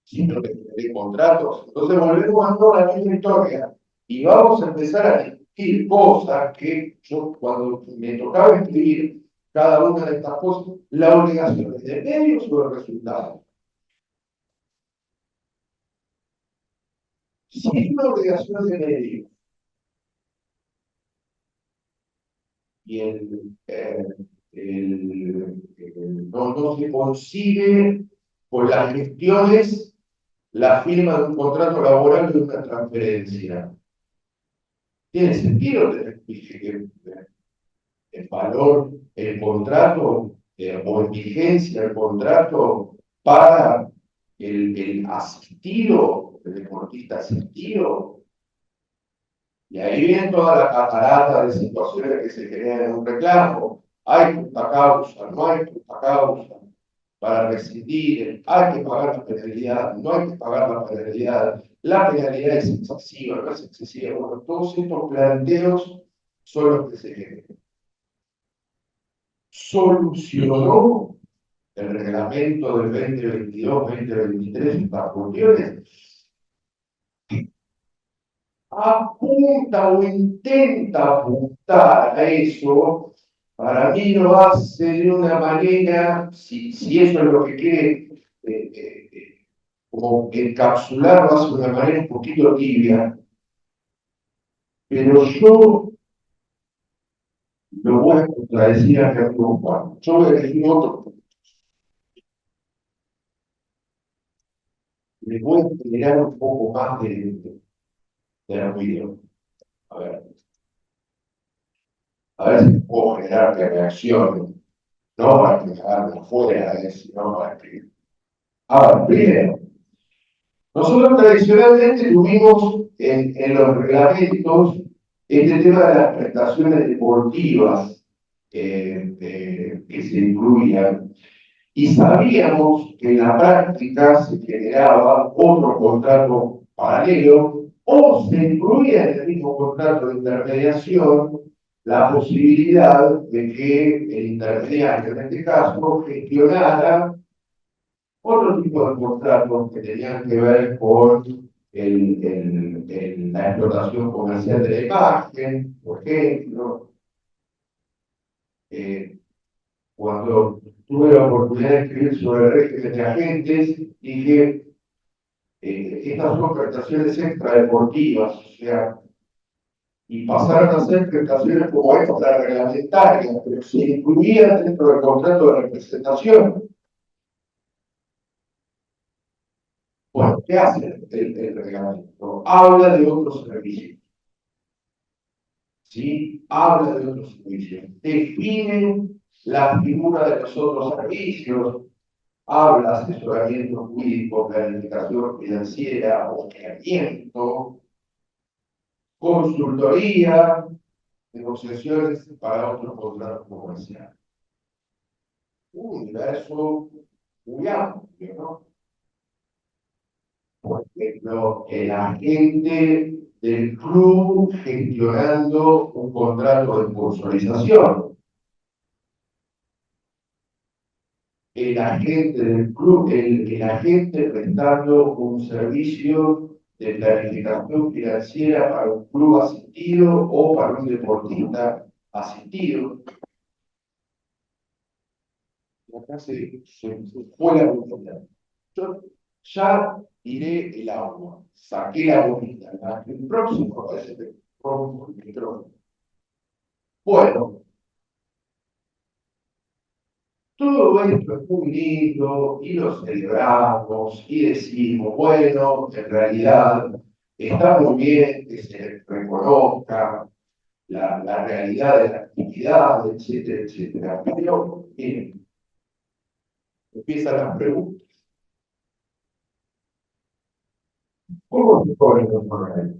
sino que tener contratos. Entonces volvemos a toda la misma historia y vamos a empezar a discutir cosas que yo, cuando me tocaba escribir cada una de estas cosas, la obligación es de medios o de resultados. Si es una obligación de medios y no se consigue con las gestiones la firma de un contrato laboral de una transferencia. ¿Tiene sentido que el valor, el contrato o en vigencia el contrato para el asistido, el deportista asistido? Y ahí viene toda la catarata de situaciones que se generan en un reclamo. Hay justa causa, no hay justa causa para rescindir, hay que pagar la penalidad, no hay que pagar la penalidad es excesiva, no es excesiva. Bueno, todos estos planteos son los que se generan. Solucionó el reglamento del 2022-2023 estas cuestiones. Apunta o intenta apuntar a eso, para mí lo hace de una manera, si eso es lo que quiere, como encapsularlo, hace de una manera un poquito tibia, pero yo lo voy a contradecir a mi amigo Juan. Yo voy a elegir otro punto. Le voy a generar un poco más de ruido. A ver si puedo generar que reaccionen, no para que hagan afuera, sino para que hagan primero. Nosotros tradicionalmente tuvimos en los reglamentos este tema de las prestaciones deportivas que se incluían, y sabíamos que en la práctica se generaba otro contrato paralelo o se incluía en el mismo contrato de intermediación la posibilidad de que el intermediario, en este caso, gestionara otro tipo de contratos que tenían que ver con la explotación comercial de la imagen, por ejemplo. Cuando tuve la oportunidad de escribir sobre el régimen de agentes, dije, estas son prestaciones extradeportivas, o sea, y pasaron a ser prestaciones como extrarreglamentarias, pero se incluían dentro del contrato de representación. Bueno, ¿qué hace el reglamento? Habla de otros servicios. ¿Sí? Habla de otros servicios. Define la figura de los otros servicios. Habla de asesoramiento jurídico, planificación financiera, aboqueamiento, consultoría, negociaciones para otros contratos comerciales. Un universo muy amplio, ¿no? Por ejemplo, el agente del club gestionando un contrato de sponsorización. El agente del club, el agente prestando un servicio de planificación financiera para un club asistido o para un deportista asistido. Acá se fue la bombilla. Yo ya tiré el agua, saqué la bombilla. El próximo parece que rompo el micrófono. Bueno, todo esto es muy lindo y lo celebramos y decimos, bueno, en realidad está muy bien que se reconozca la realidad de la actividad, etcétera, etcétera. Pero, miren, empiezan las preguntas. ¿Cómo se cobran los honorarios?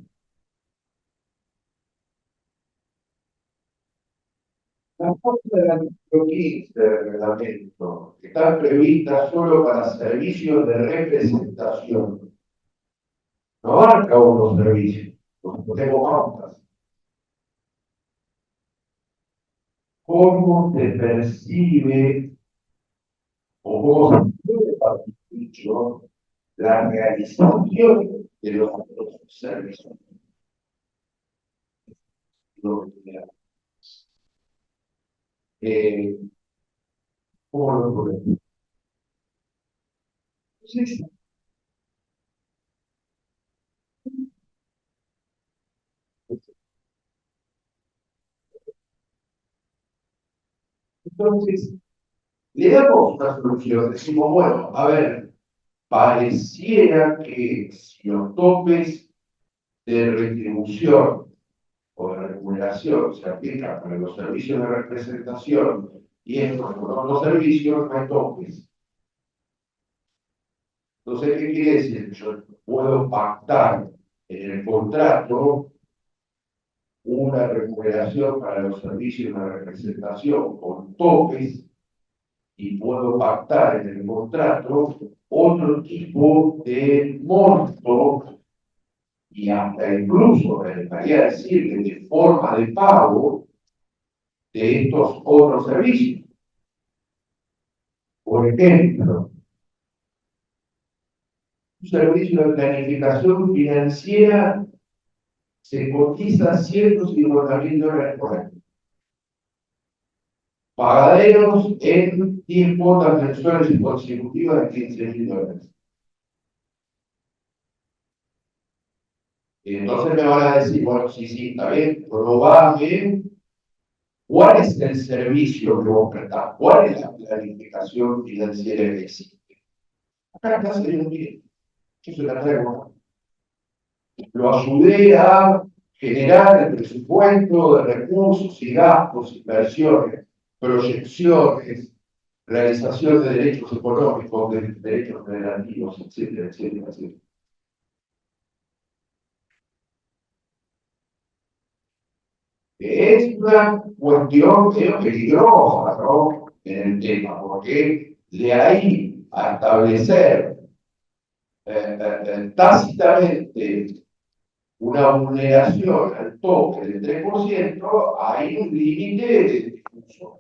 Las cosas del artículo 15 del reglamento están previstas solo para servicios de representación. No abarca otros servicios, no tengo pautas. ¿Cómo se percibe o cómo se puede participar la realización de los servicios? ¿Cómo lo podemos? Entonces, le damos una solución. Decimos, bueno, a ver, pareciera que si los topes de retribución o de remuneración se aplican para los servicios de representación y estos con otros servicios, no hay topes. Entonces, ¿qué quiere decir? Yo puedo pactar en el contrato una remuneración para los servicios de representación con topes y puedo pactar en el contrato otro tipo de monto y hasta incluso me dejaría decir que de forma de pago de estos otros servicios. Por ejemplo, un servicio de planificación financiera se cotiza $150.000 por año. Pagaderos en 10 cuotas mensuales y consecutivas de $15.000. Entonces me van a decir, bueno, sí, está bien, probame cuál es el servicio que vos prestás, cuál es la planificación financiera que existe. Acá está saliendo bien, yo se la traigo. Lo ayudé a generar el presupuesto de recursos y gastos, inversiones, proyecciones, realización de derechos económicos, de derechos federativos, etcétera, etcétera, etcétera. Es una cuestión peligrosa, ¿no? En el tema, porque de ahí a establecer tácitamente una vulneración al toque del 3%, hay un límite de discusión.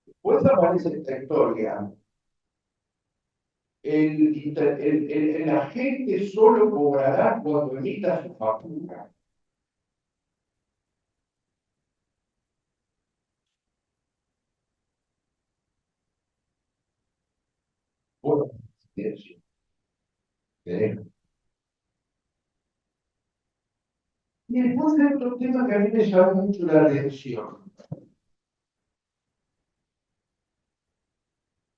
Después aparece esta historia. El agente solo cobrará cuando emita su factura. Bueno, silencio. Y después hay otro tema que a mí me llama mucho la atención.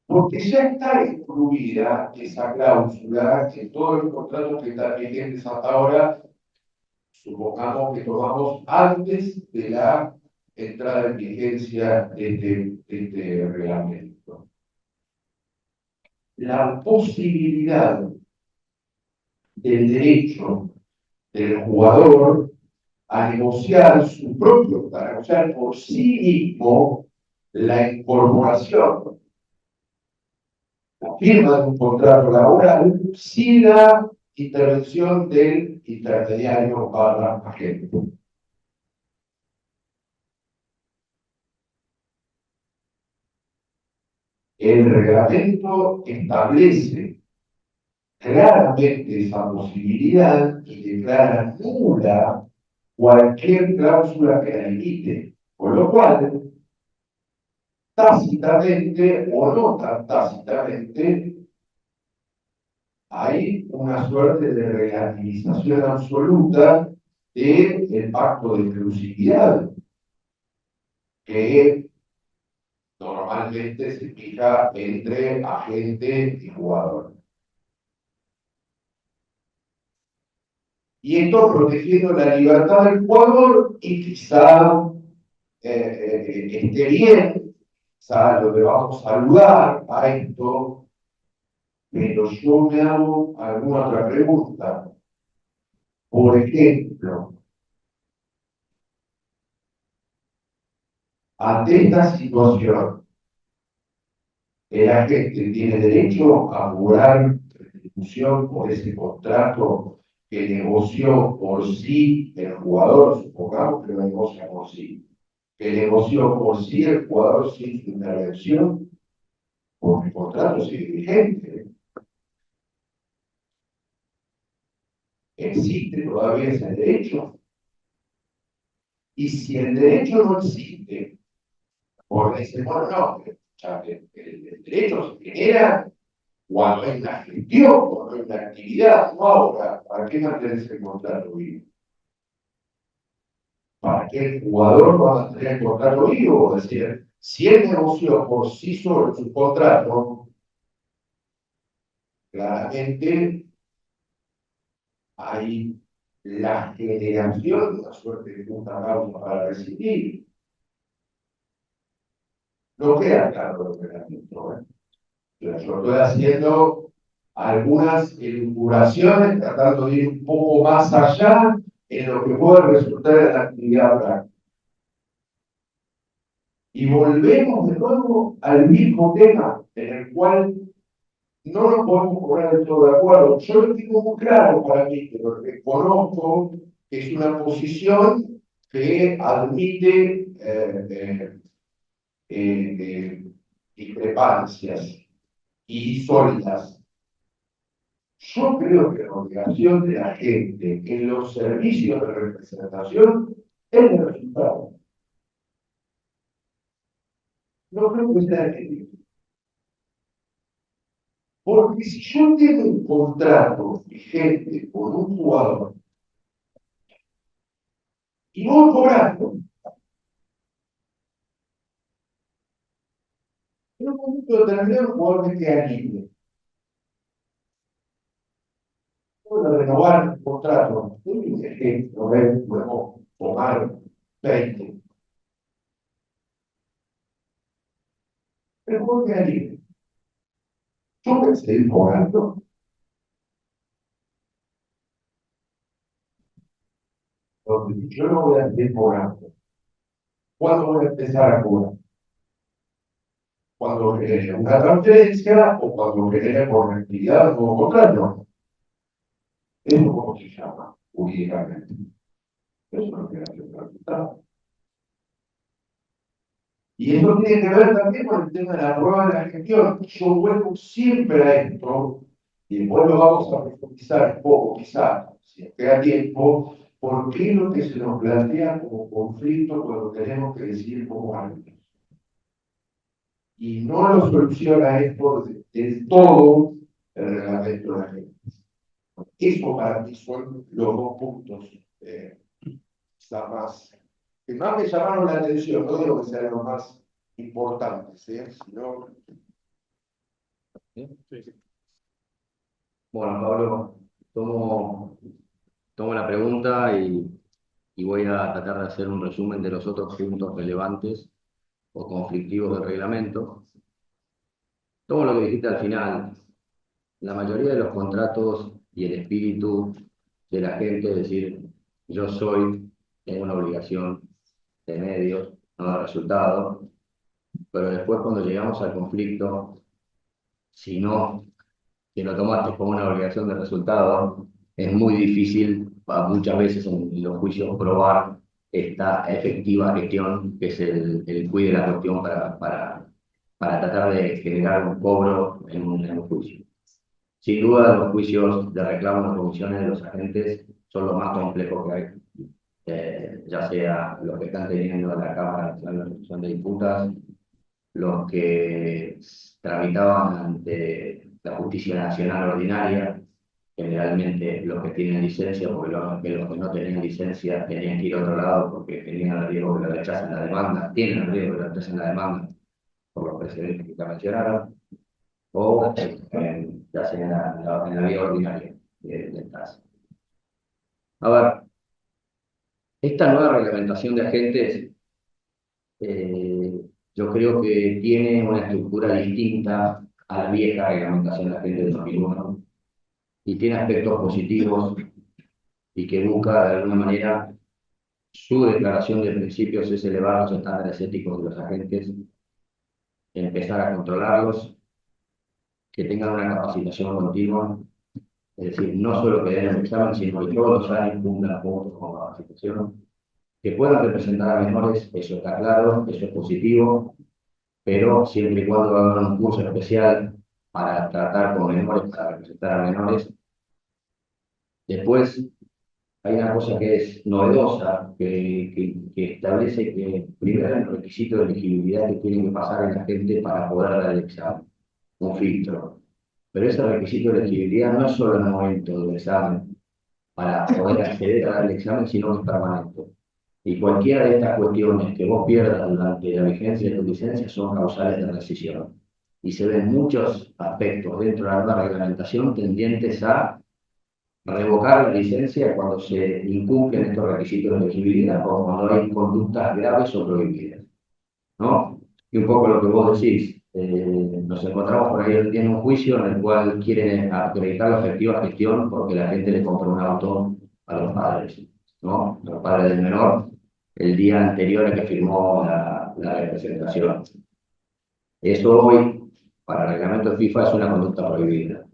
Porque ya está incluida esa cláusula en todos los contratos que están vigentes hasta ahora, supongamos que tomamos antes de la entrada en vigencia de este reglamento. La posibilidad del derecho del jugador a negociar su propio, para negociar por sí mismo la incorporación, la firma de un contrato laboral sin la intervención del intermediario barra agente. El reglamento establece claramente esa posibilidad y declara nula cualquier cláusula que la limite, con lo cual, tácitamente o no tan tácitamente, hay una suerte de relativización absoluta del pacto de exclusividad, que normalmente se fija entre agente y jugador. Y esto protegiendo la libertad del jugador y quizá esté bien, quizá lo debamos saludar a esto, pero yo me hago alguna otra pregunta. Por ejemplo, Ante esta situación, el agente tiene derecho a cobrar retribución por ese contrato que negoció por sí el jugador, supongamos que lo negocia por sí, que negoció por sí el jugador sin su intervención, porque el contrato sigue vigente. ¿Existe todavía ese derecho? Y si el derecho no existe, porque dice, bueno, no, el derecho se genera cuando hay una gestión, cuando hay una actividad, no ahora. ¿Para qué mantenerse el contrato vivo? ¿Para qué el jugador va a mantener el contrato vivo? Es decir, si él negoció por sí solo su contrato, claramente hay la generación de una suerte de punta causa para recibir. No queda claro lo que era esto, ¿eh? Yo estoy haciendo algunas elucubraciones, tratando de ir un poco más allá en lo que puede resultar en la actividad práctica. Y volvemos de nuevo al mismo tema en el cual no nos podemos poner del todo de acuerdo. Yo lo tengo muy claro para mí, pero reconozco que es una posición que admite discrepancias y sólidas. Yo creo que la obligación de la gente en los servicios de representación es el resultado. No creo que sea el. Porque si yo tengo un contrato vigente con un jugador y voy cobrando, en un momento determinado el jugador me queda libre. Puedo renovar el contrato. Doy un ejemplo, podemos tomar 20. El jugador queda libre. Yo me estoy cobrando. Entonces, yo no voy a seguir cobrando. ¿Cuándo voy a empezar a cobrar? Cuando genere una transferencia o cuando genere por actividad o contrato. Eso es como se llama jurídicamente. Eso es lo que hace el resultado. Y eso tiene que ver también con el tema de la prueba de la gestión. Yo vuelvo siempre a esto, y después lo vamos a profundizar un poco, quizás, si nos queda tiempo, por qué es lo que se nos plantea como conflicto cuando tenemos que decidir como árbitros. Y no lo soluciona esto del todo el reglamento de la gente. Eso para mí son los dos puntos que más me llamaron la atención, no digo que sean los más importantes, sino. ¿Sí? Bueno, Pablo, tomo la pregunta y voy a tratar de hacer un resumen de los otros puntos relevantes o conflictivos del reglamento. Tomo lo que dijiste al final. La mayoría de los contratos y el espíritu de la gente es decir, yo tengo una obligación de medios, no de resultados, pero después cuando llegamos al conflicto, si lo tomaste como una obligación de resultado, es muy difícil muchas veces en los juicios probar esta efectiva gestión, que es el quid de la cuestión para tratar de generar un cobro en un juicio. Sin duda, los juicios de reclamo de comisiones de los agentes son los más complejos que hay, ya sea los que están teniendo la Cámara Nacional de Resolución de Disputas, los que tramitaban ante la Justicia Nacional Ordinaria, generalmente los que tienen licencia, porque los que no tenían licencia tenían que ir a otro lado porque tenían el riesgo que lo rechacen la demanda, tienen el riesgo que lo rechacen la demanda por los precedentes que te mencionaron, o ya sea en la vía ordinaria del caso. A ver, esta nueva reglamentación de agentes yo creo que tiene una estructura distinta a la vieja reglamentación de agentes de 2001 y tiene aspectos positivos y que busca de alguna manera Su declaración de principios es elevar los estándares éticos de los agentes, empezar a controlarlos, que tengan una capacitación continua, es decir, no solo que den el examen, sino que todos los años cumplan puntos con capacitación, que puedan representar a menores, eso está claro, eso es positivo, pero siempre y cuando hagan un curso especial para tratar con menores, para representar a menores. Después, hay una cosa que es novedosa, que establece que primero el requisito de elegibilidad que tiene que pasar en la gente para poder dar el examen, un filtro. Pero ese requisito de elegibilidad no es solo en el momento del examen, para poder acceder a dar el examen, sino que es permanente. Y cualquiera de estas cuestiones que vos pierdas durante la vigencia de tu licencia son causales de rescisión. Y se ven muchos aspectos dentro de la nueva reglamentación tendientes a revocar la licencia cuando se incumplen estos requisitos de elegibilidad o cuando hay conductas graves o prohibidas, ¿no? Y un poco lo que vos decís, nos encontramos por ahí en un juicio en el cual quieren acreditar la efectiva gestión porque la gente le compra un auto a los padres, ¿no? Los padres del menor, el día anterior a que firmó la representación. Eso hoy, para el reglamento de FIFA, es una conducta prohibida.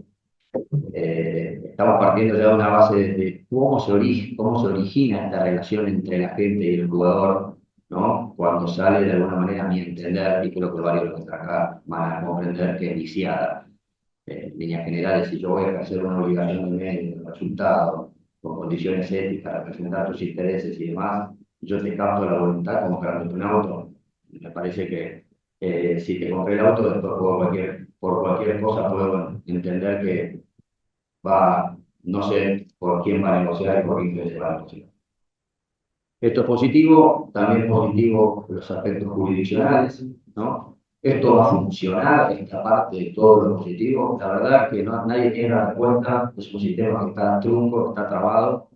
Estamos partiendo ya de una base de cómo se origina esta relación entre la gente y el jugador, ¿no? Cuando sale de alguna manera, a mi entender, y creo que varios de los que están acá van a comprender que es viciada. En líneas generales, si yo voy a ejercer una obligación de medio, de resultado, con condiciones éticas, representar tus intereses y demás, yo te capto la voluntad comprándote un auto. Me parece que si te compré el auto, después por cualquier cosa puedo entender que va, no sé por quién va a negociar y por quién se va a negociar. Esto es positivo, también es positivo los aspectos jurisdiccionales, ¿no? Esto va a funcionar, esta parte de todo lo positivo. La verdad es que nadie tiene la respuesta, es un sistema que está trunco, está trabado.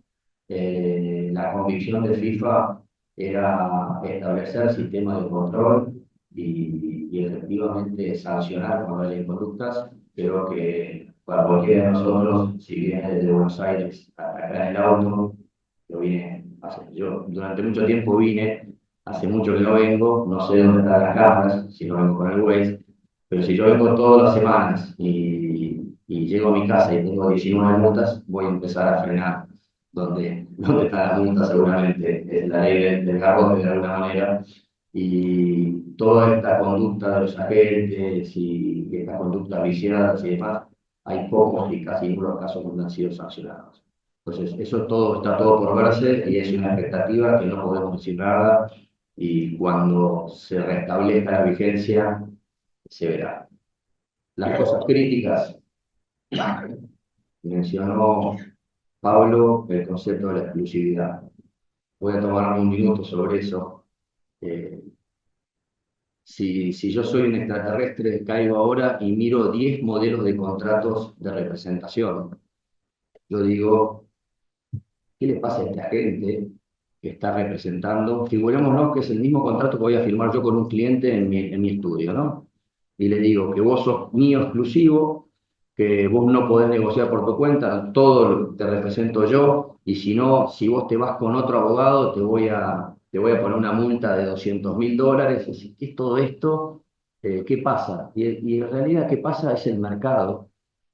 La convicción de FIFA era establecer sistemas de control y efectivamente sancionar cuando hay conductas. Creo que para cualquiera de nosotros, si viene desde Buenos Aires acá en el auto, yo durante mucho tiempo vine, hace mucho que no vengo, no sé dónde están las cámaras, si no vengo con el Waze, pero si yo vengo todas las semanas y llego a mi casa y tengo 19 multas, voy a empezar a frenar donde está la multa, seguramente es la ley del garrote de alguna manera, y toda esta conducta de los agentes y estas conductas viciadas y demás, hay pocos y casi nulos casos donde han sido sancionados. Entonces, eso todo está todo por verse y es una expectativa que no podemos decir nada y cuando se restablezca la vigencia se verá. Las cosas críticas, mencionó Pablo el concepto de la exclusividad. Voy a tomarme un minuto sobre eso. Si yo soy un extraterrestre, caigo ahora y miro 10 modelos de contratos de representación. Yo digo, ¿qué le pasa a esta gente que está representando? Figurémonos que es el mismo contrato que voy a firmar yo con un cliente en mi estudio, ¿no? Y le digo que vos sos mío exclusivo, que vos no podés negociar por tu cuenta, todo te represento yo, y si no, si vos te vas con otro abogado, te voy a poner una multa de $200.000. ¿Qué es todo esto? ¿Qué pasa? Y en realidad, ¿qué pasa? Es el mercado.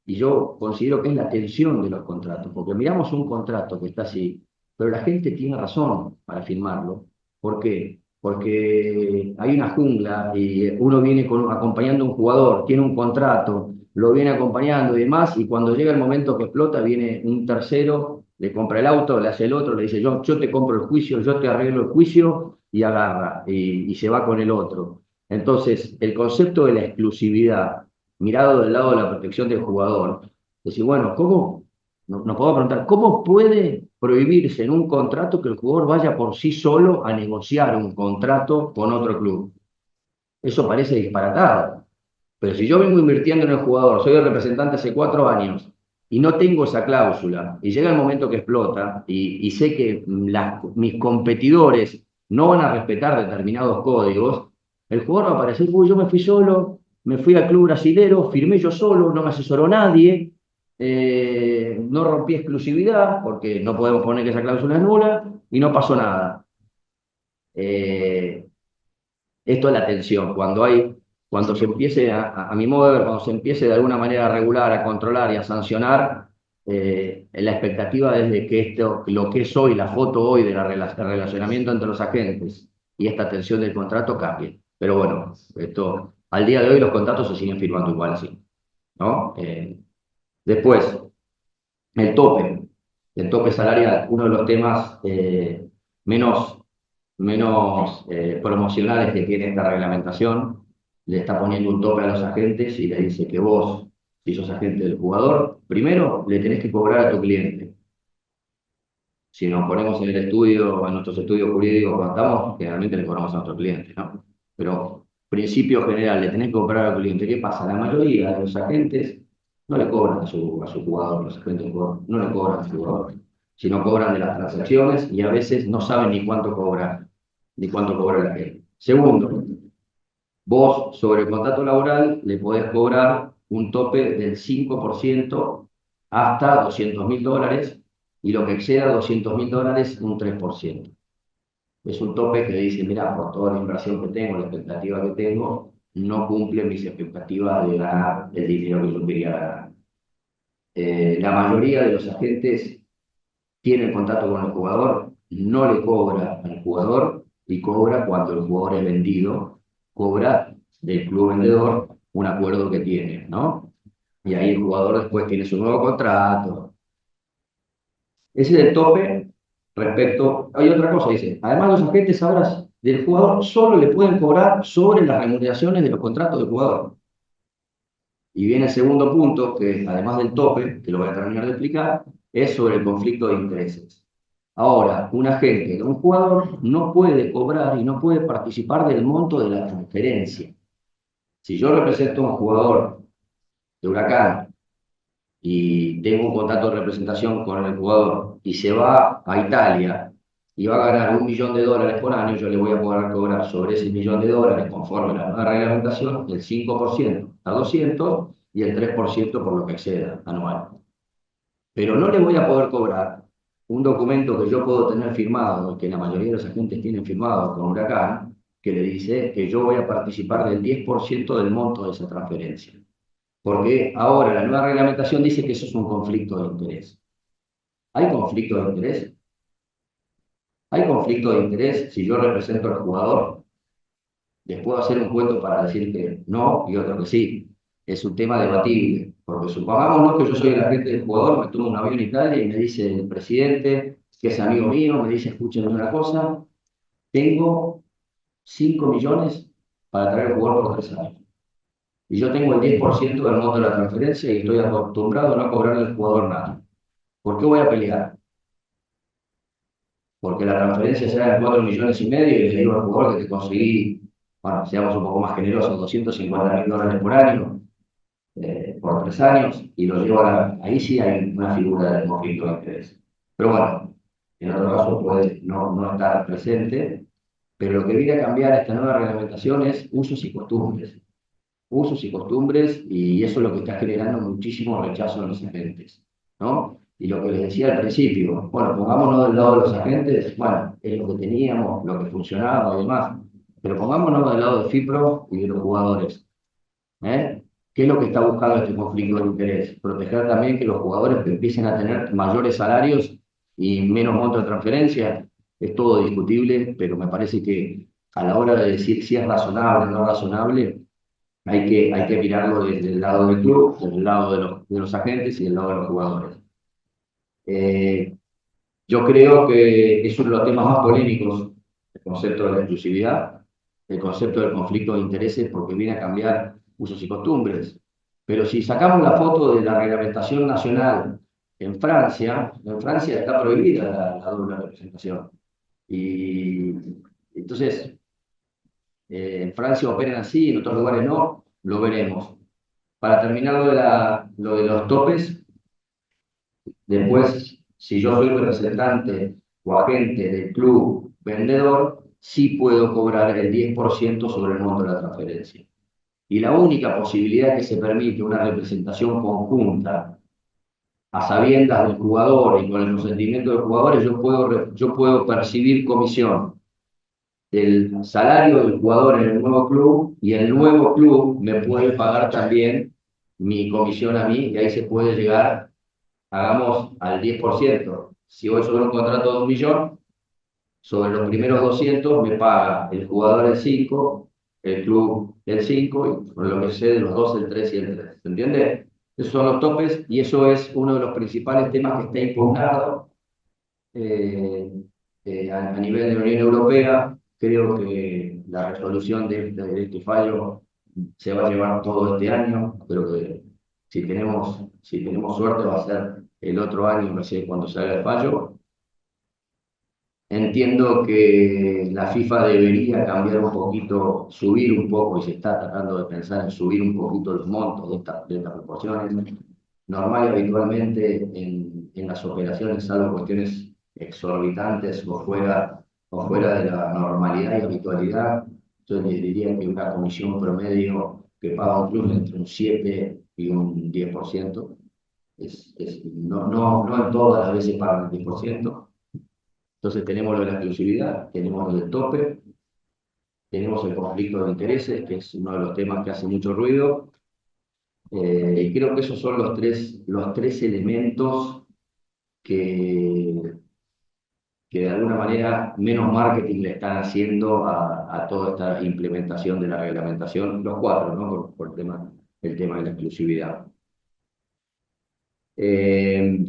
Y yo considero que es la tensión de los contratos, porque miramos un contrato que está así, pero la gente tiene razón para firmarlo. ¿Por qué? Porque hay una jungla y uno viene acompañando a un jugador, tiene un contrato, lo viene acompañando y demás, y cuando llega el momento que explota, viene un tercero, le compra el auto, le hace el otro, le dice, yo te compro el juicio, yo te arreglo el juicio, y agarra, y se va con el otro. Entonces, el concepto de la exclusividad mirado del lado de la protección del jugador, decir, bueno, nos podemos preguntar, ¿cómo puede prohibirse en un contrato que el jugador vaya por sí solo a negociar un contrato con otro club? Eso parece disparatado. Pero si yo vengo invirtiendo en el jugador, soy el representante hace 4 años y no tengo esa cláusula, y llega el momento que explota y sé que mis competidores no van a respetar determinados códigos, el jugador va a aparecer, uy, yo me fui solo, me fui al club brasilero, firmé yo solo, no me asesoró nadie, no rompí exclusividad, porque no podemos poner que esa cláusula es nula, y no pasó nada. Esto es la tensión. Cuando se empiece, a mi modo de ver, cuando se empiece de alguna manera a regular, a controlar y a sancionar, la expectativa es de que esto, lo que es hoy, la foto hoy del relacionamiento entre los agentes y esta tensión del contrato cambie. Pero bueno, esto, al día de hoy los contratos se siguen firmando igual así, ¿no? Después, el tope, el tope salarial, uno de los temas menos, menos promocionales que tiene esta reglamentación, le está poniendo un tope a los agentes y le dice que vos, si sos agente del jugador, primero le tenés que cobrar a tu cliente. Si nos ponemos en el estudio, en nuestros estudios jurídicos, cuando estamos, generalmente le cobramos a nuestro cliente, ¿no? Pero, principio general, le tenés que cobrar al cliente. ¿Qué pasa? La mayoría de los agentes no le cobran a su jugador, los agentes no le cobran a su jugador, sino cobran de las transacciones y a veces no saben ni cuánto cobra la gente. Segundo, vos sobre el contrato laboral le podés cobrar un tope del 5% hasta $200.000 y lo que exceda $200.000, un 3%. Es un tope que dice, mira, por toda la inversión que tengo, la expectativa que tengo, no cumple mis expectativas de ganar el dinero que yo quería ganar. La mayoría de los agentes tienen contacto con el jugador, no le cobra al jugador y cobra cuando el jugador es vendido, cobra del club vendedor un acuerdo que tiene, ¿no? Y ahí el jugador después tiene su nuevo contrato. Ese es el tope respecto. Hay otra cosa, dice. Además, los agentes ahora del jugador solo le pueden cobrar sobre las remuneraciones de los contratos del jugador. Y viene el segundo punto, que además del tope, que lo voy a terminar de explicar, es sobre el conflicto de intereses. Ahora, un agente de un jugador no puede cobrar y no puede participar del monto de la transferencia. Si yo represento a un jugador de Huracán y tengo un contrato de representación con el jugador y se va a Italia y va a ganar $1.000.000 por año, yo le voy a poder cobrar sobre ese $1.000.000, conforme a la nueva reglamentación, el 5% a 200 y el 3% por lo que exceda anual. Pero no le voy a poder cobrar un documento que yo puedo tener firmado, que la mayoría de los agentes tienen firmado con Huracán, que le dice que yo voy a participar del 10% del monto de esa transferencia. Porque ahora la nueva reglamentación dice que eso es un conflicto de interés. ¿Hay conflicto de interés? ¿Hay conflicto de interés si yo represento al jugador? Les puedo hacer un cuento para decir que no y otro que sí. Es un tema debatible, porque supongámonos que yo soy el agente del jugador, me tomo un avión en Italia y me dice el presidente, que es amigo mío, me dice, escúchenme una cosa, tengo 5 millones para traer al jugador por 3 años. Y yo tengo el 10% del monto de la transferencia y estoy acostumbrado a no cobrarle al jugador nada. ¿Por qué voy a pelear? Porque la transferencia será de 4,5 millones y le digo al jugador que te conseguí, bueno, seamos un poco más generosos, $250.000 por año, por 3 años, y lo llevo ahí sí hay una figura de conflicto de interés. Pero bueno, en otro caso puede no estar presente, pero lo que viene a cambiar esta nueva reglamentación es usos y costumbres. Usos y costumbres, y eso es lo que está generando muchísimo rechazo en los agentes, ¿no? Y lo que les decía al principio, bueno, pongámonos del lado de los agentes, bueno, es lo que teníamos, lo que funcionaba y demás, pero pongámonos del lado de FIPRO y de los jugadores, ¿eh? ¿Qué es lo que está buscando este conflicto de interés? Proteger también que los jugadores empiecen a tener mayores salarios y menos monto de transferencia. Es todo discutible, pero me parece que a la hora de decir si es razonable o no razonable, hay que mirarlo desde el lado del club, desde el lado de los agentes y del lado de los jugadores. Yo creo que es uno de los temas más polémicos, el concepto de la exclusividad, el concepto del conflicto de intereses, porque viene a cambiar usos y costumbres. Pero si sacamos la foto de la reglamentación nacional en Francia está prohibida la doble representación. Y entonces, en Francia operan así, en otros lugares no, lo veremos. Para terminar lo de los topes, después, si yo soy representante o agente del club vendedor, sí puedo cobrar el 10% sobre el monto de la transferencia. Y la única posibilidad que se permite una representación conjunta a sabiendas del jugador y con el consentimiento del jugador, yo puedo percibir comisión el salario del jugador en el nuevo club y el nuevo club me puede pagar también mi comisión a mí y ahí se puede llegar, hagamos, al 10%. Si voy sobre un contrato de 1.000.000, sobre los primeros 200 me paga el jugador el 5, el club el 5, y por lo que sé de los dos el 3 y el 3. ¿Se entiende? Esos son los topes y eso es uno de los principales temas que está impugnado eh, a nivel de la Unión Europea. Creo que la resolución de este fallo se va a llevar todo este año. Creo que si tenemos suerte va a ser el otro año, no sé cuándo salga el fallo. Entiendo que la FIFA debería cambiar un poquito, subir un poco, y se está tratando de pensar en subir un poquito los montos de estas proporciones. Normal y habitualmente en las operaciones, salvo cuestiones exorbitantes o fuera de la normalidad y habitualidad, yo les diría que una comisión promedio que paga un club entre un 7 y un 10%, no en todas las veces pagan el 10%. Entonces tenemos lo de la exclusividad, tenemos lo del tope, tenemos el conflicto de intereses, que es uno de los temas que hace mucho ruido, y creo que esos son los tres elementos que, que de alguna manera menos marketing le están haciendo a toda esta implementación de la reglamentación, los cuatro, ¿no? Por el tema de la exclusividad. Eh,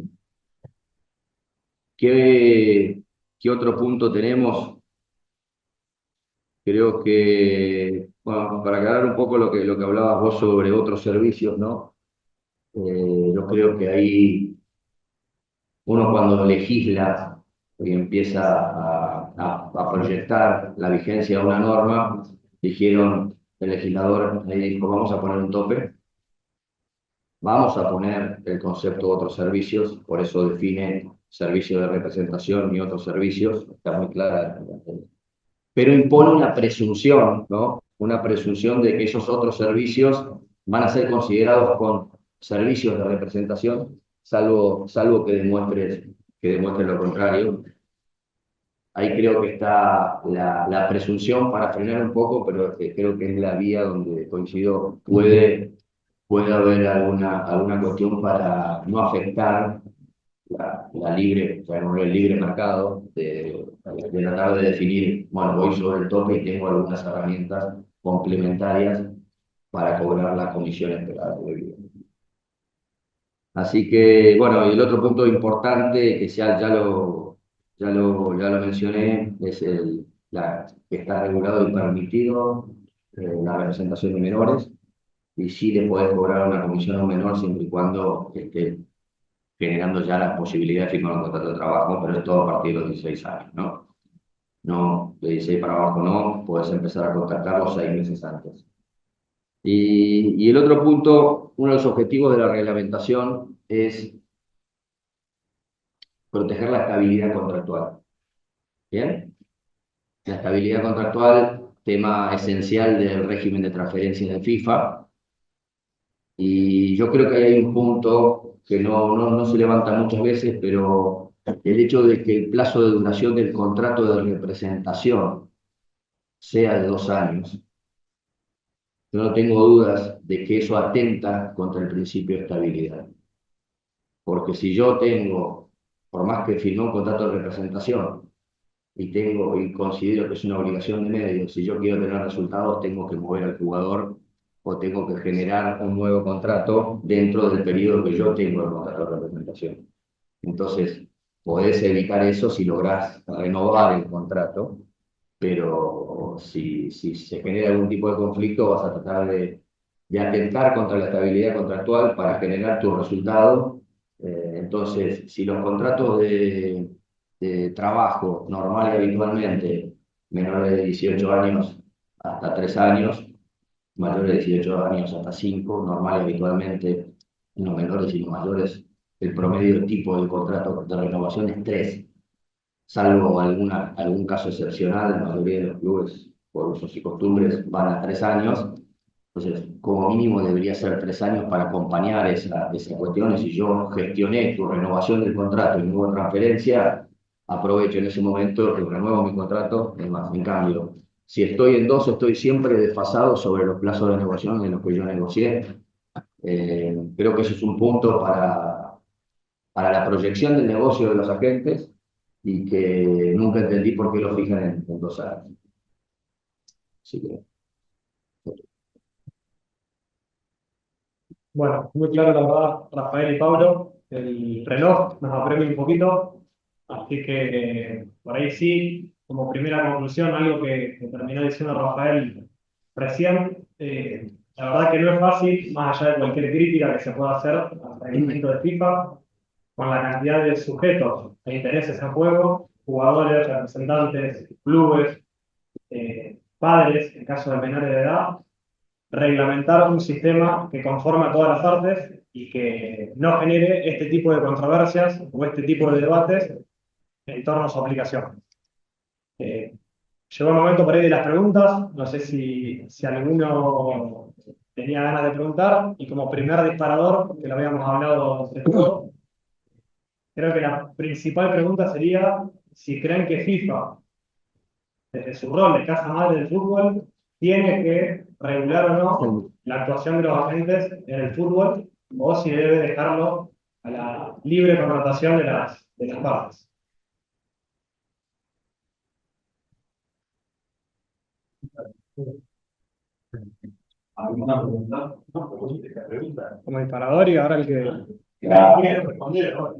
¿qué otro punto tenemos? Creo que, bueno, para aclarar un poco lo que hablabas vos sobre otros servicios, ¿no? Yo creo que ahí uno cuando legisla y empieza a proyectar la vigencia de una norma, dijeron, el legislador ahí dijo, vamos a poner un tope, vamos a poner el concepto de otros servicios, por eso define servicio de representación y otros servicios, está muy clara, pero impone una presunción, ¿no? Una presunción de que esos otros servicios van a ser considerados con servicios de representación, salvo que demuestres lo contrario. Ahí creo que está la presunción para frenar un poco, pero creo que es la vía donde coincido, puede haber alguna cuestión para no afectar la libre, bueno, el libre mercado, de tratar de definir, bueno, voy sobre el tope y tengo algunas herramientas complementarias para cobrar la comisión esperada. Así que, bueno, y el otro punto importante, que ya lo mencioné, es que está regulado y permitido la representación de menores, y sí le podés cobrar una comisión a un menor siempre y cuando esté generando ya la posibilidad de firmar un contrato de trabajo, pero es todo a partir de los 16 años, ¿no? No, de 16 para abajo no, puedes empezar a contactarlos 6 meses antes. Y el otro punto, uno de los objetivos de la reglamentación es proteger la estabilidad contractual. ¿Bien? La estabilidad contractual, tema esencial del régimen de transferencias de FIFA, y yo creo que ahí hay un punto que no se levanta muchas veces, pero el hecho de que el plazo de duración del contrato de representación sea de 2 años, yo no tengo dudas de que eso atenta contra el principio de estabilidad. Porque si yo tengo, por más que firmé un contrato de representación y considero que es una obligación de medios, si yo quiero tener resultados, tengo que mover al jugador o tengo que generar un nuevo contrato dentro del periodo que yo tengo el contrato de representación. Entonces, podés evitar eso si lográs renovar el contrato, pero si se genera algún tipo de conflicto, vas a tratar de atentar contra la estabilidad contractual para generar tu resultado. Entonces, si los contratos de trabajo normal y habitualmente, menores de 18 años hasta 3 años, mayores de 18 años hasta 5, normal y habitualmente, no menores sino mayores, el promedio tipo de contrato de renovación es 3, salvo algún caso excepcional, la mayoría de los clubes, por usos y costumbres, van a 3 años. Entonces, como mínimo debería ser 3 años para acompañar esa cuestión. Y si yo gestioné tu renovación del contrato y nueva transferencia, aprovecho en ese momento y renuevo mi contrato. Es más, en cambio, si estoy en 2, estoy siempre desfasado sobre los plazos de negociación en los que yo negocié. Creo que eso es un punto para la proyección del negocio de los agentes y que nunca entendí por qué lo fijan en 2 años. Así que, Bueno, muy claro la verdad, Rafael y Pablo. El reloj nos apremia un poquito, así que por ahí sí, como primera conclusión, algo que terminó diciendo Rafael recién, la verdad que no es fácil, más allá de cualquier crítica que se pueda hacer al reglamento de FIFA, con la cantidad de sujetos e intereses en juego, jugadores, representantes, clubes, padres, en caso de menores de edad, reglamentar un sistema que conforme a todas las artes y que no genere este tipo de controversias o este tipo de debates en torno a su aplicación. Llegó el momento por ahí de las preguntas, no sé si alguno tenía ganas de preguntar, y como primer disparador, que lo habíamos hablado de todo, creo que la principal pregunta sería si creen que FIFA, desde su rol de casa madre del fútbol, tiene que regular o no la actuación de los agentes en el fútbol, o si debe dejarlo a la libre contratación de las partes. ¿Alguna pregunta? Pregunta. Como disparador, y ahora el que Claro. quiere responder ahora.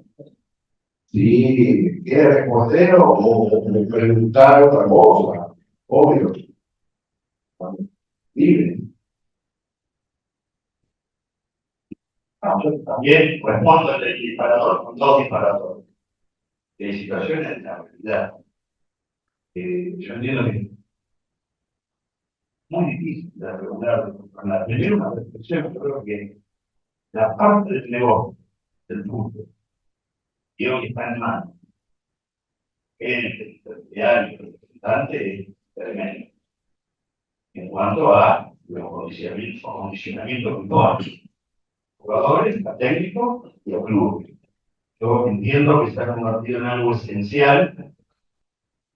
Si quiere responder o preguntar otra cosa, obvio. Libre. Yo también respondo el disparador con 2 disparadores. De situaciones de la realidad. Yo entiendo que es muy difícil de regular. La primera reflexión, yo creo que la parte del negocio del fútbol, creo que está en manos. El representante es tremendo. En cuanto a los condicionamientos puntuales, jugadores, a técnicos y a clubes. Yo entiendo que se ha convertido en algo esencial,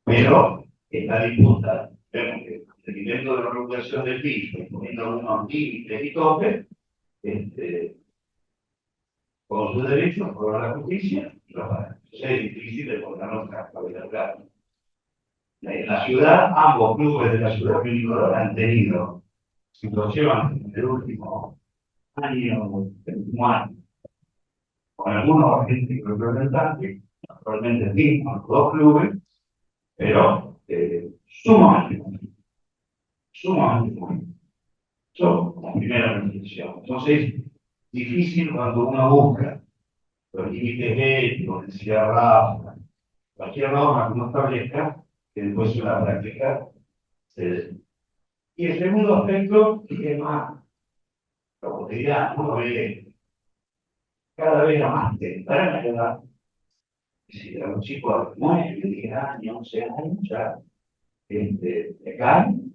pero está disputa. Vemos que dependiendo de la regulación del FIFA, poniendo unos límites y topes, con sus derechos, por la justicia, y los pagan. Entonces es difícil de ponernos a cabeza clara. En la ciudad, ambos clubes de la ciudad de han tenido situaciones en el último año, con algunos agentes representantes, actualmente mismo los 2 clubes, pero sumamente conflictivos. Eso como primera reflexión. Entonces, difícil cuando uno busca los límites éticos, decía Rafa, cualquier norma que uno establezca, que después en la práctica se des. Y el segundo aspecto es más, la cotidiana, uno ve cada vez a más temprana edad, si a los chicos de 9, 10 años, 11 años, ya caen,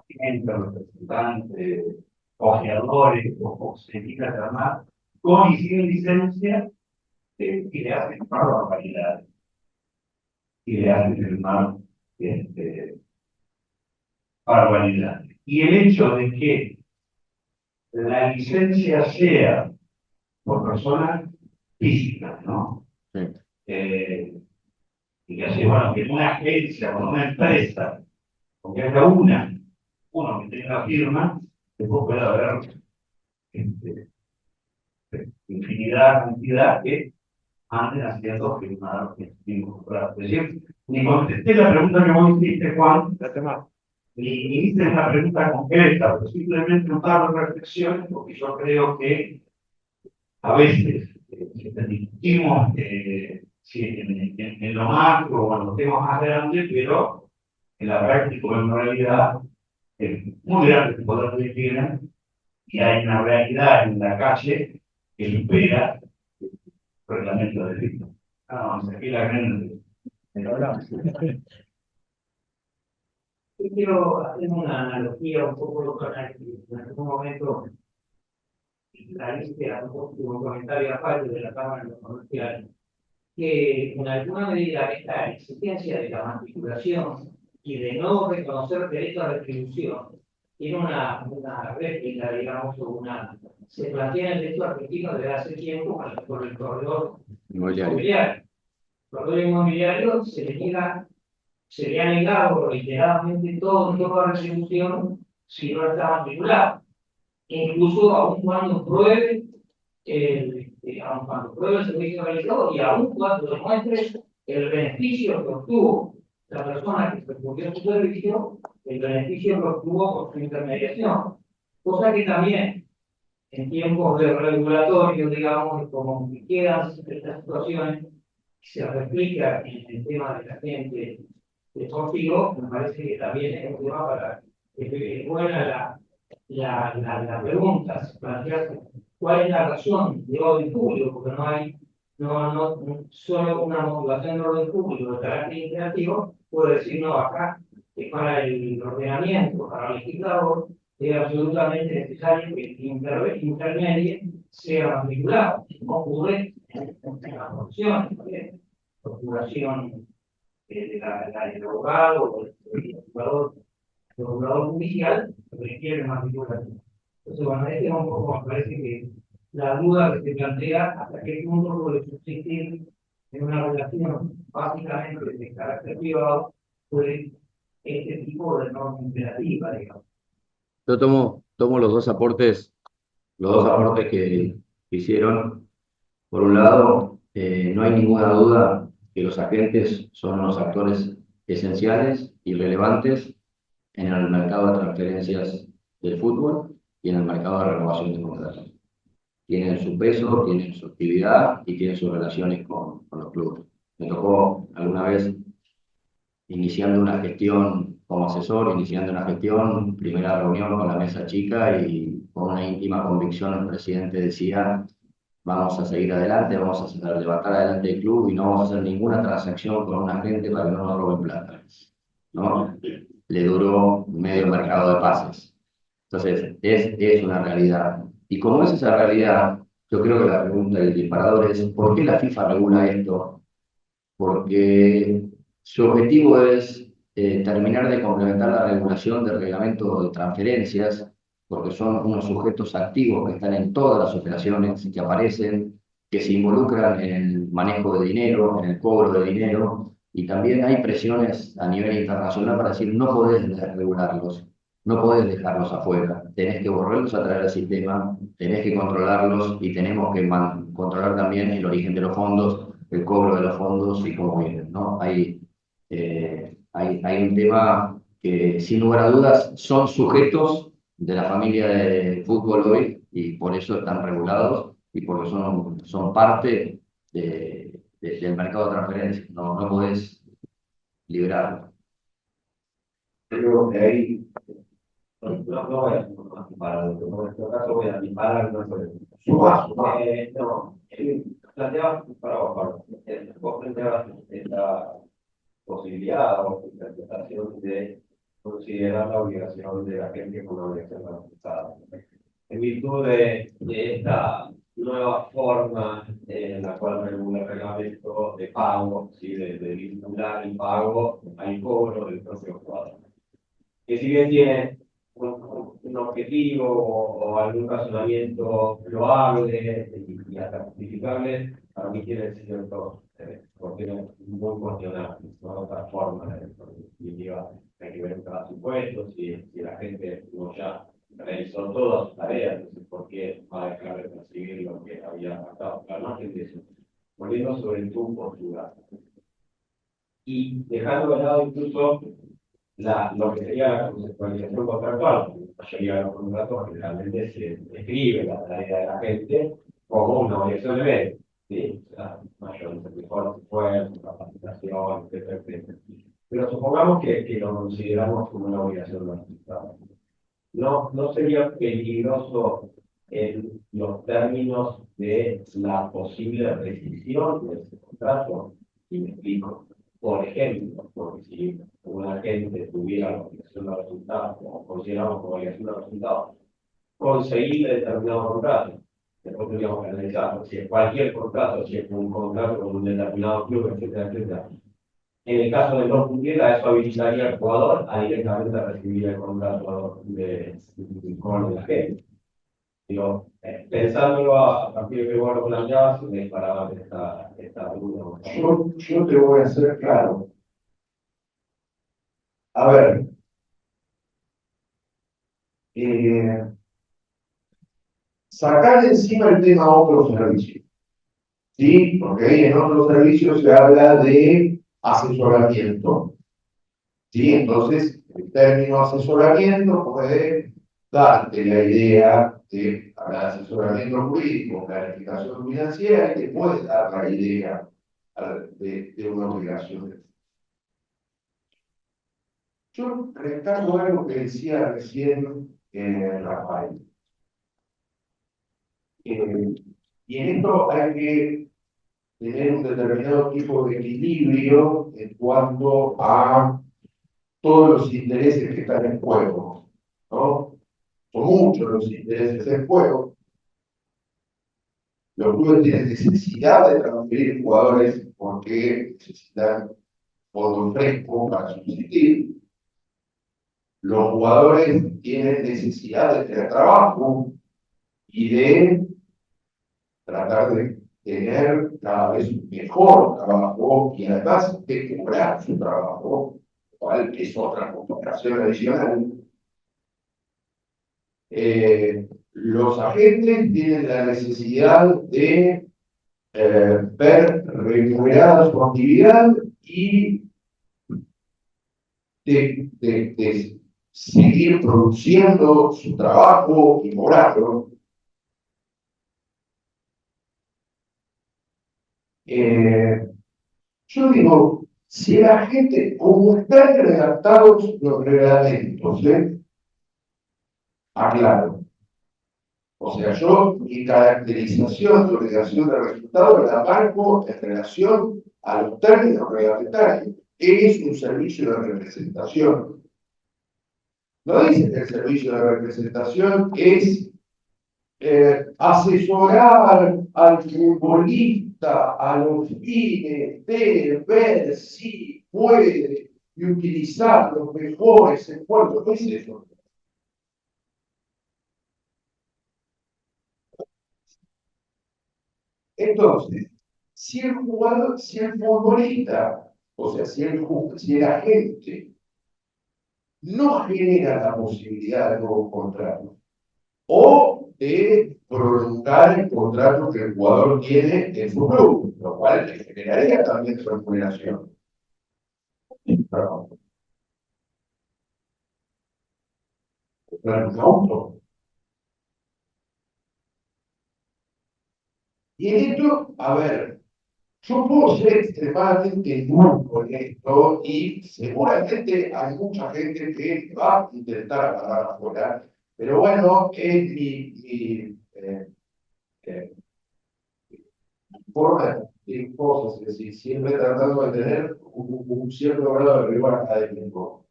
entran los representantes, ojeadores, o se quitan llamar, con y sin licencia, y le hacen barbaridades, y le hacen firmar barbaridades. Y el hecho de que la licencia sea por personas físicas, ¿no? sí. Y que así, bueno, que una agencia, con una empresa, porque haya uno que tenga firma, después puede haber infinidad, cantidad que anden haciendo firmar incorporados. Es decir, ni contesté la pregunta que vos hiciste, Juan, ni hice una pregunta concreta, pero simplemente un par de reflexiones, porque yo creo que a veces discutimos sí, en lo macro o en los temas más grandes, pero en la práctica o en realidad es muy grande el poder que tienen y hay una realidad en la calle que supera el reglamento de delito. Aquí la grande. Yo quiero hacer una analogía un poco con la que en algún momento la lista, un comentario aparte de la Cámara de los Comerciales. que en alguna medida esta exigencia de la matriculación y de no reconocer derecho a retribución tiene una réplica, digamos, o se plantea en el derecho argentino desde hace tiempo con el corredor inmobiliario. El corredor inmobiliario se le ha negado reiteradamente toda retribución si no está matriculado. Incluso aun cuando pruebe aun cuando pruebe el servicio realizado y aun cuando demuestre el beneficio que obtuvo la persona que recurrió su servicio, el beneficio que obtuvo por su intermediación. Cosa que también en tiempos de regulatorio, digamos, como que quedan estas situaciones, se replica en el tema de la gente de consigo, me parece que también es un tema para es buena la pregunta, plantearse cuál es la razón de orden público, porque no solo una motivación de orden público de carácter interactivo puede decir no acá, que para el ordenamiento, para el legislador, es absolutamente necesario que el intermedie sea matriculado. No ocurre en la producción, procuración del abogado o del procurador judicial, requiere matriculación. Entonces, bueno, este es un poco, me parece que la duda que se plantea hasta qué punto puede subsistir en una relación básicamente de carácter privado, puede este tipo de norma imperativa, digamos. Yo tomo los dos aportes que hicieron. Por un lado, no hay ninguna duda que los agentes son los actores esenciales y relevantes en el mercado de transferencias del fútbol y en el mercado de renovación de contratos. Tienen su peso, tienen su actividad y tienen sus relaciones con los clubes. Me tocó alguna vez, iniciando una gestión como asesor, iniciando una gestión, primera reunión con la mesa chica y con una íntima convicción el presidente decía: vamos a seguir adelante, vamos a levantar adelante el club y no vamos a hacer ninguna transacción con una gente para que no nos roben plata, ¿no? Le duró medio mercado de pases. Entonces, es una realidad. Y como es esa realidad, yo creo que la pregunta y el disparador es: ¿por qué la FIFA regula esto? Porque su objetivo es terminar de complementar la regulación del reglamento de transferencias, porque son unos sujetos activos que están en todas las operaciones que aparecen, que se involucran en el manejo de dinero, en el cobro de dinero, y también hay presiones a nivel internacional para decir: no podés regularlos, no podés dejarlos afuera, tenés que volverlos a traer al sistema, tenés que controlarlos y tenemos que controlar también el origen de los fondos, el cobro de los fondos y cómo vienen, ¿no? Hay un tema que, sin lugar a dudas, son sujetos de la familia de fútbol hoy y por eso están regulados y porque son parte del mercado de transferencias. No podés librarlo. Creo que ahí No voy a participar, en este caso voy a disparar una sola. No, planteaba vos planteabas esta posibilidad o interpretación de considerar la obligación de la gente como una obligación garantizada. En virtud de esta nueva forma en la cual regula el reglamento de pago, ¿sí? de vincular el pago al cobro del propio jugador. Que si bien tiene un objetivo o algún razonamiento loable y hasta justificable, para mí tiene cierto, porque es muy cuestionable, ¿no? Otra forma de definitiva, hay que ver cada supuesto, si la gente no ya realizó todas sus tareas, entonces por qué va a dejar de percibir lo que había pactado. Al margen de eso, volviendo sobre tu postura y dejando de lado incluso lo que sería la conceptualización contractual. La mayoría de los contratos generalmente se describe la tarea de la gente como una obligación de medio. Sí, o sea, mayor esfuerzo, capacitación, etcétera, etcétera. Pero supongamos que lo consideramos como una obligación de resultado. No sería peligroso en los términos de la posible rescisión de ese contrato. Y me explico. Por ejemplo, porque si un agente tuviera la obligación de resultados, o consideramos como obligación de resultados, conseguir determinado contrato, después tendríamos que analizar si es cualquier contrato, si es un contrato con un determinado club, etcétera, etcétera. En el caso de no cumplirla, eso habilitaría al jugador a directamente recibir el contrato con la gente. Digo, pensándolo a partir de que vos lo planteabas, me disparaba esta duda. Yo te voy a ser claro. A ver, sacar de encima el tema otros servicios, ¿sí? Porque ahí en otros servicios se habla de asesoramiento, ¿sí? Entonces, el término asesoramiento puede darte la idea de hablar de asesoramiento jurídico, planificación financiera, y te puede dar la idea de una obligación. Yo rescato algo que decía recién Rafael. Y en esto hay que tener un determinado tipo de equilibrio en cuanto a todos los intereses que están en juego, ¿no? Son muchos los intereses en juego. Los clubes tienen necesidad de transferir jugadores porque necesitan fondos frescos para subsistir. Los jugadores tienen necesidad de tener trabajo y de tratar de tener cada vez un mejor trabajo y además de cobrar su trabajo, cual es otra complicación adicional. Los agentes tienen la necesidad de ver remunerada su actividad y de seguir produciendo su trabajo y cobrarlo. Yo digo, si la gente, como están redactados los reglamentos, aclaro. O sea, yo mi caracterización de obligación de resultado la marco en relación a los términos reglamentarios. Es un servicio de representación. No dice que el servicio de representación es asesorar al futbolista a los fines de ver si puede y utilizar los mejores esfuerzos. ¿Qué es eso? Entonces, si el jugador, si el futbolista, o sea, si el agente no genera la posibilidad de nuevo contrato, o de prolongar el contrato que el jugador tiene en su club, lo cual le generaría también remuneración. Perdón. Comprar un auto. Y en esto, a ver, yo puedo ser extremadamente duro con esto y seguramente hay mucha gente que va a intentar agarrar afuera, pero bueno, es mi forma de cosas, es decir, siempre tratando de tener un cierto grado de rigor académico.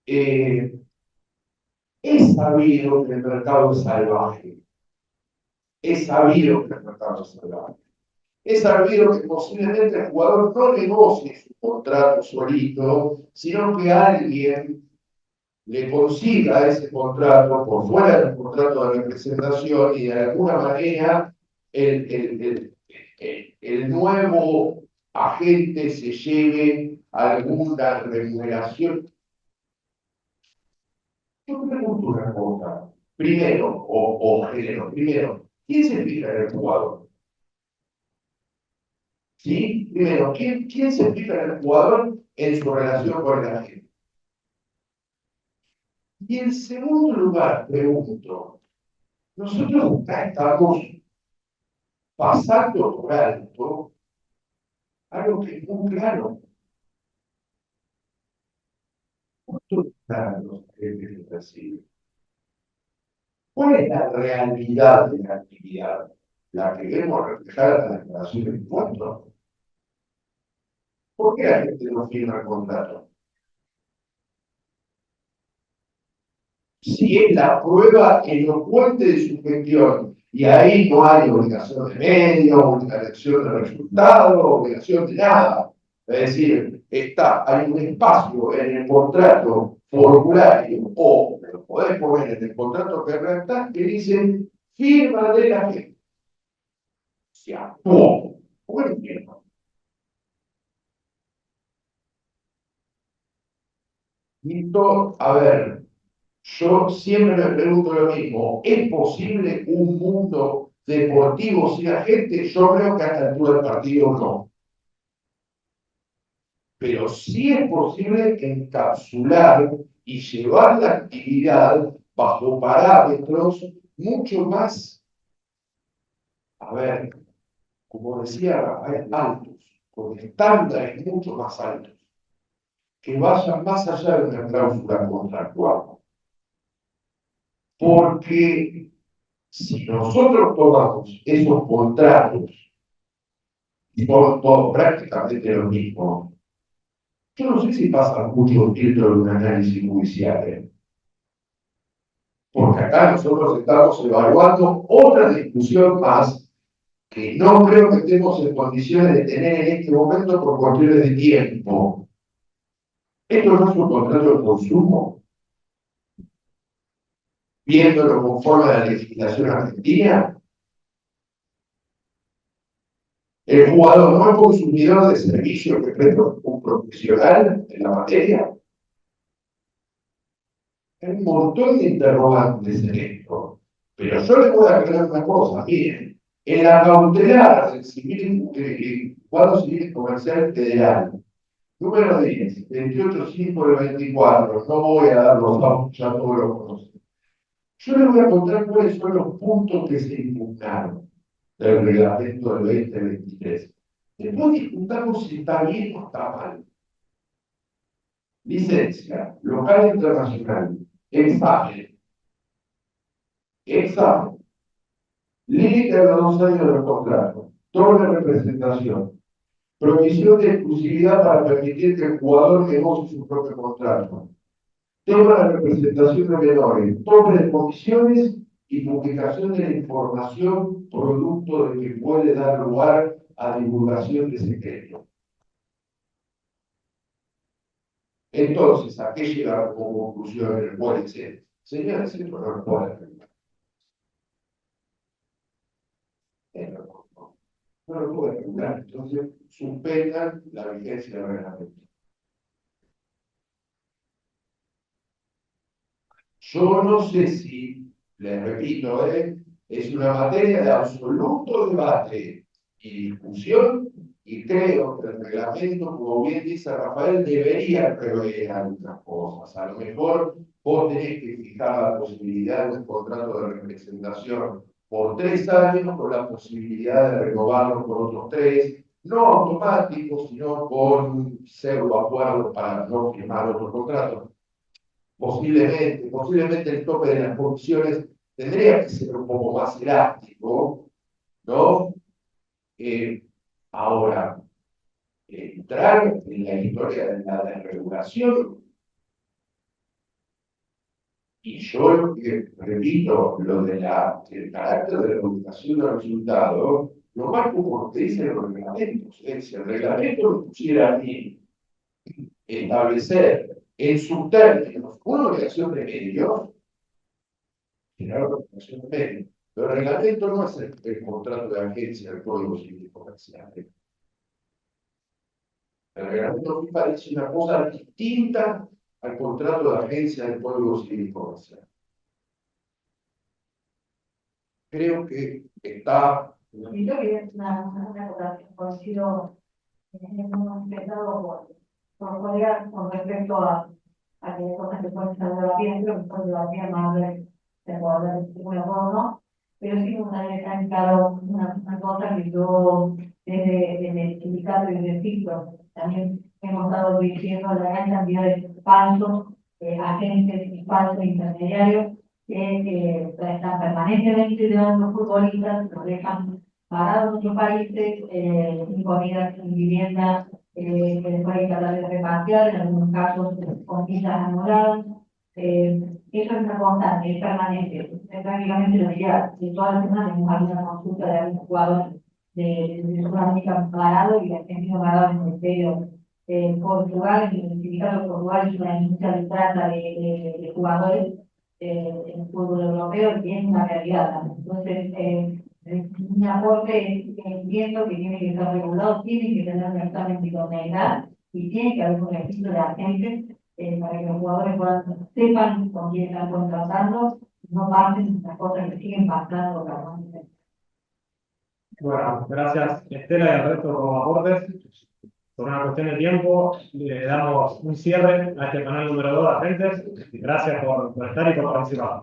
Es sabido que el mercado es salvaje. Es sabido que el mercado es salvaje. Es sabido que posiblemente el jugador no negocie su contrato solito, sino que alguien le consiga ese contrato por fuera del contrato de representación y de alguna manera el nuevo agente se lleve alguna remuneración. Yo me pregunto una cosa, primero, o género, primero, ¿quién se fija en el jugador? ¿Sí? Primero, ¿quién se fija en el jugador en su relación con el agente? Y en segundo lugar, pregunto, nosotros acá estamos pasando por alto algo que es muy claro. ¿Cuánto están los agentes de Brasil? ¿Cuál es la realidad de la actividad? La que vemos reflejada en la declaración de impuestos. ¿Por qué la gente no firma el contrato? Si es la prueba elocuente de su gestión Y ahí no hay obligación de medio, obligación de resultado, obligación de nada. Es decir, hay un espacio en el contrato formulario o lo podés poner en el contrato que redactás que dice firma de la gente. Se actuó. Bueno, firma. Listo, a ver, yo siempre me pregunto lo mismo, ¿es posible un mundo deportivo sin la gente? Yo creo que a esta altura del partido no. Pero sí es posible encapsular y llevar la actividad bajo parámetros mucho más, a ver, como decía Rafael, altos, con estándares mucho más altos, que vayan más allá de una cláusula contractual. Porque si nosotros tomamos esos contratos y por todo prácticamente lo mismo, yo no sé si pasa mucho filtro de un análisis judicial, porque acá nosotros estamos evaluando otra discusión más que no creo que estemos en condiciones de tener en este momento por cuestiones de tiempo. Esto no es un contrato de consumo, viéndolo conforme a la legislación argentina. El jugador no es consumidor de servicios que presta un profesional en la materia. Hay un montón de interrogantes en esto. Pero yo les voy a aclarar una cosa. Miren, en la cautelar del Cuadro Civil Comercial Federal, número 10, 28.5 del 24, no voy a dar los datos, ya todos los conocen. Yo les voy a contar cuáles son los puntos que se impugnaron del reglamento del 2023. Después discutamos si está bien o está mal. Licencia, local internacional, examen, límite a los 2 años de los contratos, doble representación, provisión de exclusividad para permitir que el jugador negocie su propio contrato, tema de representación de menores, tope de comisiones y publicación de la información producto de que puede dar lugar a divulgación de secretos. Entonces, ¿a qué llegaron como conclusión en el cual dice, señores, esto no lo puede arreglar? No lo puede arreglar. Entonces, suspendan la vigencia del reglamento. Yo no sé si, les repito, es una materia de absoluto debate y discusión, y creo que el reglamento, como bien dice Rafael, debería prever algunas cosas. A lo mejor vos tenés que fijar la posibilidad de un contrato de representación por 3 años, con la posibilidad de renovarlo por otros 3, no automático, sino con pseudo acuerdo para no firmar otro contrato. Posiblemente el tope de las comisiones tendría que ser un poco más elástico, ¿no? Ahora, entrar en la historia de la desregulación, y yo repito, lo de el carácter de la publicación de resultados, lo marco como lo que dicen los reglamentos. Si el reglamento lo pusiera a mí, establecer en sus términos una obligación de medios, generar una obligación de medios. Pero el reglamento no es el contrato de agencia del Código Civil Comercial. El reglamento FIFA dice una cosa distinta al contrato de agencia del Código Civil Comercial. Creo que está. Y yo quería una acotación, coincido en hemos empezado por colegas con respecto a que cosas que pueden estar debatidas, creo que pueden debatir más de poder de acuerdo, ¿no? Pero sí me gustaría dejar claro una cosa que yo desde el sindicato y desde el ciclo también hemos estado diciendo la gran cantidad de falsos agentes y falsos intermediarios que están permanentemente llevando futbolistas, los dejan parados en otros países, sin comida, sin vivienda, que después hay que tratar de repatriar, en algunos casos con visas anuladas. Eso es una constante, es permanente, es prácticamente lo diario. De todas las semanas tenemos alguna consulta de algún jugador de Sudamérica parado y argentino parado en el Ministerio. Portugal, el sindicato de Portugal es una industria de trata de jugadores en el fútbol europeo y es una realidad también. Entonces, mi aporte es que entiendo que tiene que estar regulado, tiene que tener un examen de idoneidad y tiene que haber un registro de agentes para que los jugadores sepan con quién están contratando, no pasen las cosas que siguen pasando normalmente. Bueno, gracias Estela y Alberto como aportes. Por una cuestión de tiempo, le damos un cierre a este panel número 2 de agentes. Gracias por estar y por participar.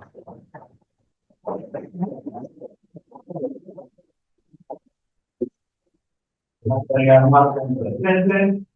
Vamos a agregar más presente.